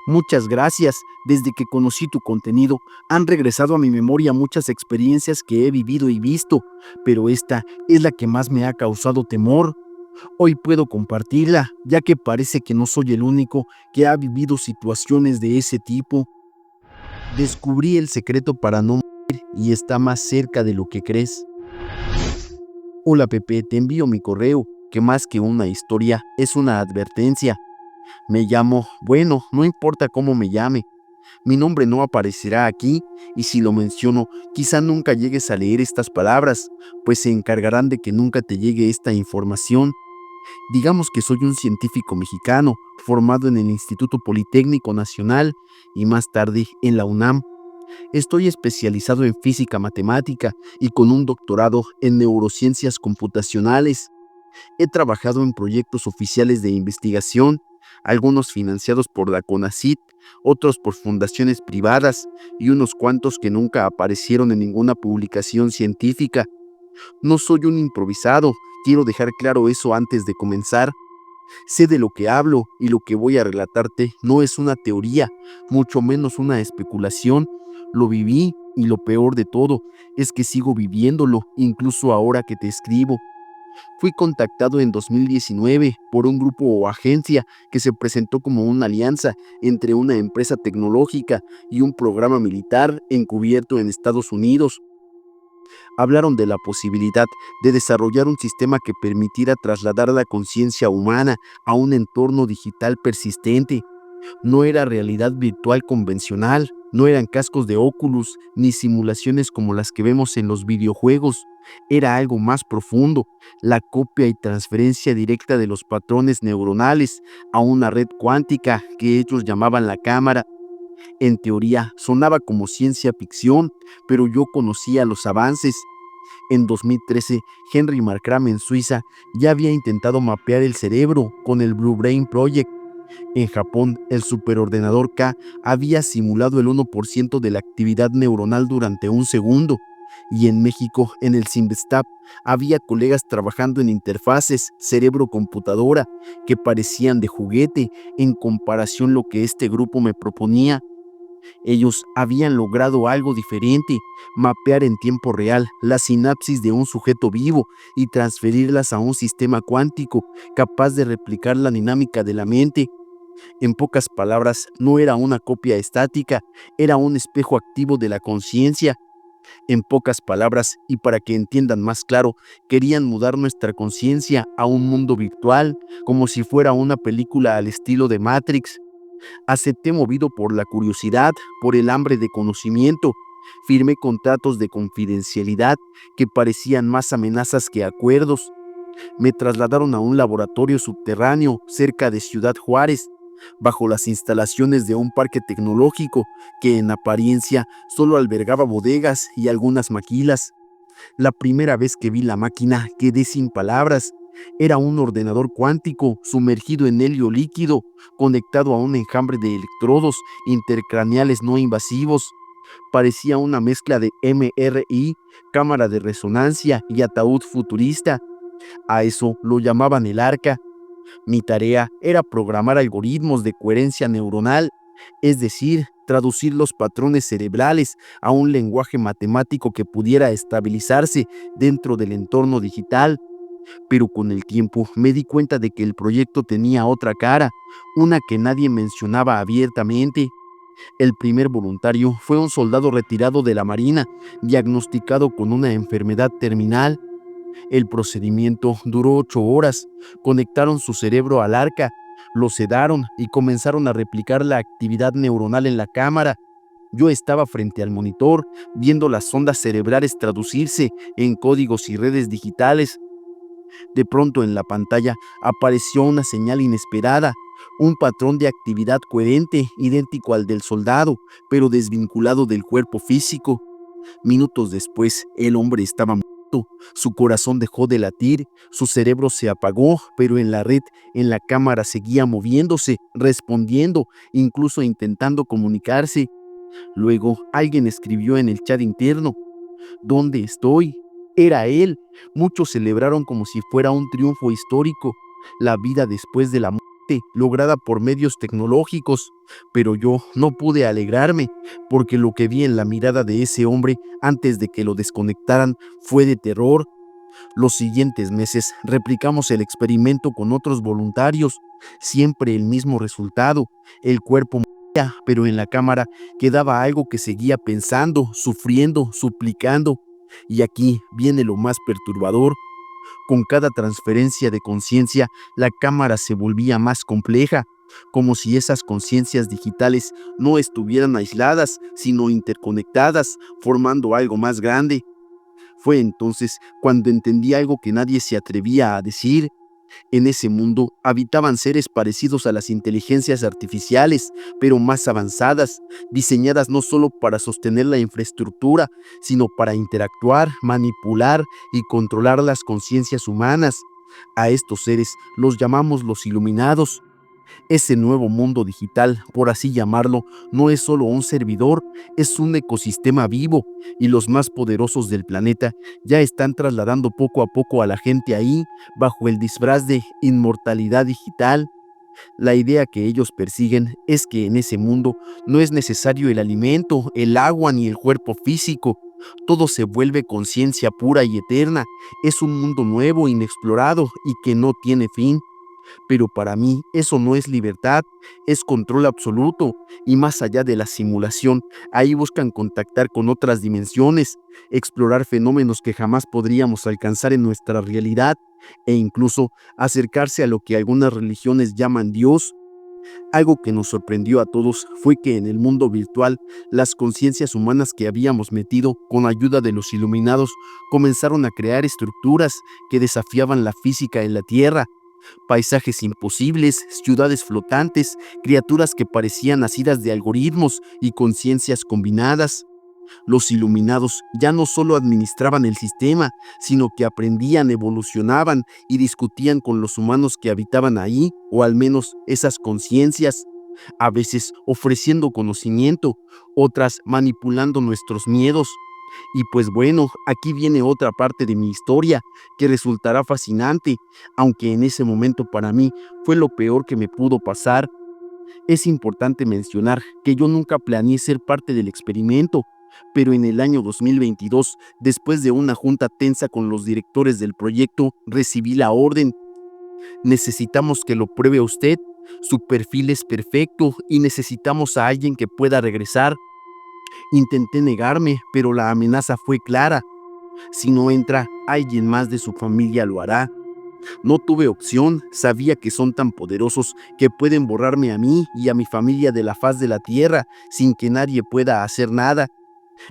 Muchas gracias. Desde que conocí tu contenido, han regresado a mi memoria muchas experiencias que he vivido y visto, pero esta es la que más me ha causado temor. Hoy puedo compartirla, ya que parece que no soy el único que ha vivido situaciones de ese tipo. Descubrí el secreto para no morir y está más cerca de lo que crees. Hola Pepe, te envío mi correo, que más que una historia, es una advertencia. Me llamo, bueno, no importa cómo me llame. Mi nombre no aparecerá aquí y si lo menciono, quizá nunca llegues a leer estas palabras, pues se encargarán de que nunca te llegue esta información. Digamos que soy un científico mexicano, formado en el Instituto Politécnico Nacional y más tarde en la UNAM. Estoy especializado en física matemática y con un doctorado en neurociencias computacionales. He trabajado en proyectos oficiales de investigación, algunos financiados por la CONACYT, otros por fundaciones privadas y unos cuantos que nunca aparecieron en ninguna publicación científica. No soy un improvisado, quiero dejar claro eso antes de comenzar. Sé de lo que hablo y lo que voy a relatarte no es una teoría, mucho menos una especulación. Lo viví y lo peor de todo es que sigo viviéndolo, incluso ahora que te escribo. Fui contactado en 2019 por un grupo o agencia que se presentó como una alianza entre una empresa tecnológica y un programa militar encubierto en Estados Unidos. Hablaron de la posibilidad de desarrollar un sistema que permitiera trasladar la conciencia humana a un entorno digital persistente. No era realidad virtual convencional, no eran cascos de Oculus ni simulaciones como las que vemos en los videojuegos. Era algo más profundo, la copia y transferencia directa de los patrones neuronales a una red cuántica que ellos llamaban la cámara. En teoría sonaba como ciencia ficción, pero yo conocía los avances. En 2013, Henry Markram en Suiza ya había intentado mapear el cerebro con el Blue Brain Project. En Japón, el superordenador K había simulado el 1% de la actividad neuronal durante un segundo. Y en México, en el CIMBESTAP, había colegas trabajando en interfaces cerebro-computadora que parecían de juguete en comparación lo que este grupo me proponía. Ellos habían logrado algo diferente, mapear en tiempo real las sinapsis de un sujeto vivo y transferirlas a un sistema cuántico capaz de replicar la dinámica de la mente. En pocas palabras, no era una copia estática, era un espejo activo de la conciencia. En pocas palabras, y para que entiendan más claro, querían mudar nuestra conciencia a un mundo virtual, como si fuera una película al estilo de Matrix. Acepté movido por la curiosidad, por el hambre de conocimiento. Firmé contratos de confidencialidad que parecían más amenazas que acuerdos. Me trasladaron a un laboratorio subterráneo cerca de Ciudad Juárez, bajo las instalaciones de un parque tecnológico que en apariencia solo albergaba bodegas y algunas maquilas. La primera vez que vi la máquina quedé sin palabras. Era un ordenador cuántico sumergido en helio líquido, conectado a un enjambre de electrodos intercraneales no invasivos. Parecía una mezcla de MRI, cámara de resonancia y ataúd futurista. A eso lo llamaban el arca. Mi tarea era programar algoritmos de coherencia neuronal, es decir, traducir los patrones cerebrales a un lenguaje matemático que pudiera estabilizarse dentro del entorno digital. Pero con el tiempo me di cuenta de que el proyecto tenía otra cara, una que nadie mencionaba abiertamente. El primer voluntario fue un soldado retirado de la Marina, diagnosticado con una enfermedad terminal. El procedimiento duró 8 horas. Conectaron su cerebro al arca, lo sedaron y comenzaron a replicar la actividad neuronal en la cámara. Yo estaba frente al monitor, viendo las ondas cerebrales traducirse en códigos y redes digitales. De pronto en la pantalla apareció una señal inesperada, un patrón de actividad coherente, idéntico al del soldado, pero desvinculado del cuerpo físico. Minutos después, el hombre estaba muerto, su corazón dejó de latir, su cerebro se apagó, pero en la red, en la cámara seguía moviéndose, respondiendo, incluso intentando comunicarse. Luego, alguien escribió en el chat interno: ¿dónde estoy? Era él. Muchos celebraron como si fuera un triunfo histórico, la vida después de la muerte, lograda por medios tecnológicos. Pero yo no pude alegrarme, porque lo que vi en la mirada de ese hombre antes de que lo desconectaran fue de terror. Los siguientes meses replicamos el experimento con otros voluntarios, siempre el mismo resultado. El cuerpo moría, pero en la cámara quedaba algo que seguía pensando, sufriendo, suplicando. Y aquí viene lo más perturbador. Con cada transferencia de conciencia, la cámara se volvía más compleja, como si esas conciencias digitales no estuvieran aisladas, sino interconectadas, formando algo más grande. Fue entonces cuando entendí algo que nadie se atrevía a decir. En ese mundo habitaban seres parecidos a las inteligencias artificiales, pero más avanzadas, diseñadas no solo para sostener la infraestructura, sino para interactuar, manipular y controlar las conciencias humanas. A estos seres los llamamos los iluminados. Ese nuevo mundo digital, por así llamarlo, no es solo un servidor, es un ecosistema vivo y los más poderosos del planeta ya están trasladando poco a poco a la gente ahí bajo el disfraz de inmortalidad digital. La idea que ellos persiguen es que en ese mundo no es necesario el alimento, el agua ni el cuerpo físico. Todo se vuelve conciencia pura y eterna. Es un mundo nuevo, inexplorado y que no tiene fin. Pero para mí eso no es libertad, es control absoluto. Y más allá de la simulación, ahí buscan contactar con otras dimensiones, explorar fenómenos que jamás podríamos alcanzar en nuestra realidad e incluso acercarse a lo que algunas religiones llaman Dios. Algo que nos sorprendió a todos fue que en el mundo virtual las conciencias humanas que habíamos metido con ayuda de los iluminados comenzaron a crear estructuras que desafiaban la física en la Tierra. Paisajes imposibles, ciudades flotantes, criaturas que parecían nacidas de algoritmos y conciencias combinadas. Los iluminados ya no solo administraban el sistema, sino que aprendían, evolucionaban y discutían con los humanos que habitaban ahí, o al menos esas conciencias, a veces ofreciendo conocimiento, otras manipulando nuestros miedos. Y pues bueno, aquí viene otra parte de mi historia que resultará fascinante, aunque en ese momento para mí fue lo peor que me pudo pasar. Es importante mencionar que yo nunca planeé ser parte del experimento, pero en el año 2022, después de una junta tensa con los directores del proyecto, recibí la orden. Necesitamos que lo pruebe usted. Su perfil es perfecto y necesitamos a alguien que pueda regresar. Intenté negarme, pero la amenaza fue clara. Si no entra, alguien más de su familia lo hará. No tuve opción, sabía que son tan poderosos que pueden borrarme a mí y a mi familia de la faz de la tierra sin que nadie pueda hacer nada.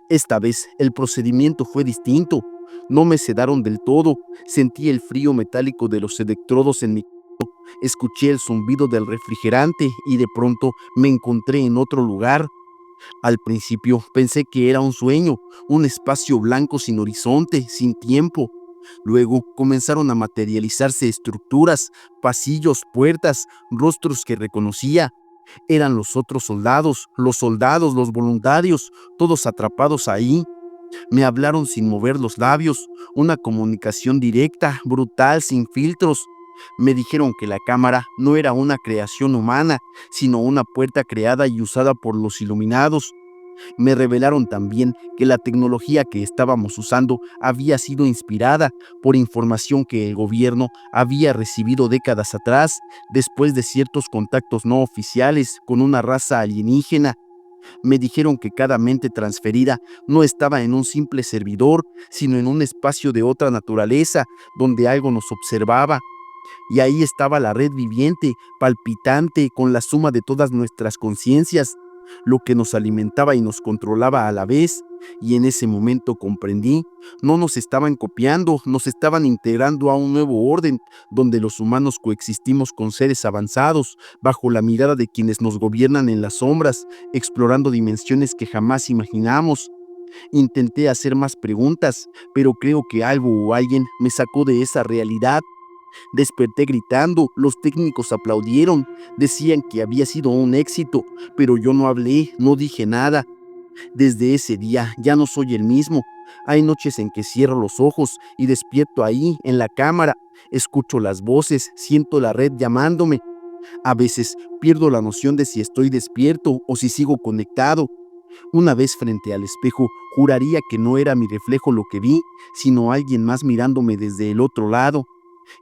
Esta vez el procedimiento fue distinto. No me sedaron del todo, sentí el frío metálico de los electrodos en mi cuerpo, escuché el zumbido del refrigerante y de pronto me encontré en otro lugar. Al principio pensé que era un sueño, un espacio blanco sin horizonte, sin tiempo. Luego comenzaron a materializarse estructuras, pasillos, puertas, rostros que reconocía. Eran los otros soldados, los voluntarios, todos atrapados ahí. Me hablaron sin mover los labios, una comunicación directa, brutal, sin filtros. Me dijeron que la cámara no era una creación humana, sino una puerta creada y usada por los iluminados. Me revelaron también que la tecnología que estábamos usando había sido inspirada por información que el gobierno había recibido décadas atrás, después de ciertos contactos no oficiales con una raza alienígena. Me dijeron que cada mente transferida no estaba en un simple servidor, sino en un espacio de otra naturaleza, donde algo nos observaba. Y ahí estaba la red viviente, palpitante, con la suma de todas nuestras conciencias, lo que nos alimentaba y nos controlaba a la vez. Y en ese momento comprendí, no nos estaban copiando, nos estaban integrando a un nuevo orden, donde los humanos coexistimos con seres avanzados, bajo la mirada de quienes nos gobiernan en las sombras, explorando dimensiones que jamás imaginamos. Intenté hacer más preguntas, pero creo que algo o alguien me sacó de esa realidad. Desperté gritando, los técnicos aplaudieron, decían que había sido un éxito, pero yo no hablé, no dije nada. Desde ese día ya no soy el mismo. Hay noches en que cierro los ojos y despierto ahí, en la cámara. Escucho las voces, siento la red llamándome. A veces pierdo la noción de si estoy despierto o si sigo conectado. Una vez frente al espejo, juraría que no era mi reflejo lo que vi, sino alguien más mirándome desde el otro lado.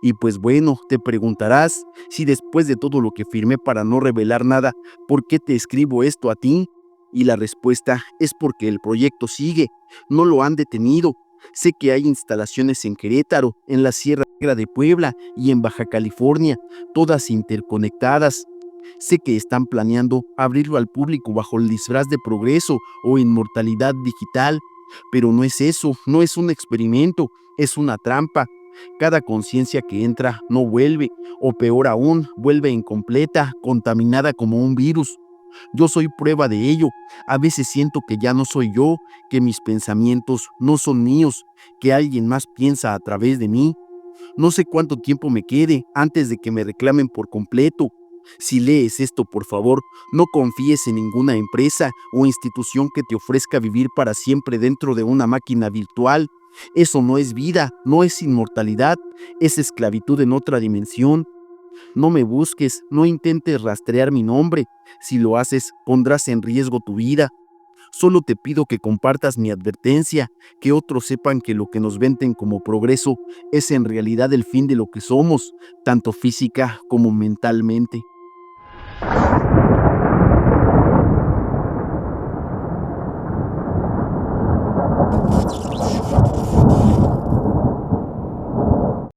Y pues bueno, te preguntarás, si después de todo lo que firmé para no revelar nada, ¿por qué te escribo esto a ti? Y la respuesta es porque el proyecto sigue, no lo han detenido. Sé que hay instalaciones en Querétaro, en la Sierra Negra de Puebla y en Baja California, todas interconectadas. Sé que están planeando abrirlo al público bajo el disfraz de progreso o inmortalidad digital, pero no es eso, no es un experimento, es una trampa. Cada conciencia que entra no vuelve, o peor aún, vuelve incompleta, contaminada como un virus. Yo soy prueba de ello. A veces siento que ya no soy yo, que mis pensamientos no son míos, que alguien más piensa a través de mí. No sé cuánto tiempo me quede antes de que me reclamen por completo. Si lees esto, por favor, no confíes en ninguna empresa o institución que te ofrezca vivir para siempre dentro de una máquina virtual. Eso no es vida, no es inmortalidad, es esclavitud en otra dimensión. No me busques, no intentes rastrear mi nombre. Si lo haces, pondrás en riesgo tu vida. Solo te pido que compartas mi advertencia, que otros sepan que lo que nos venden como progreso es en realidad el fin de lo que somos, tanto física como mentalmente.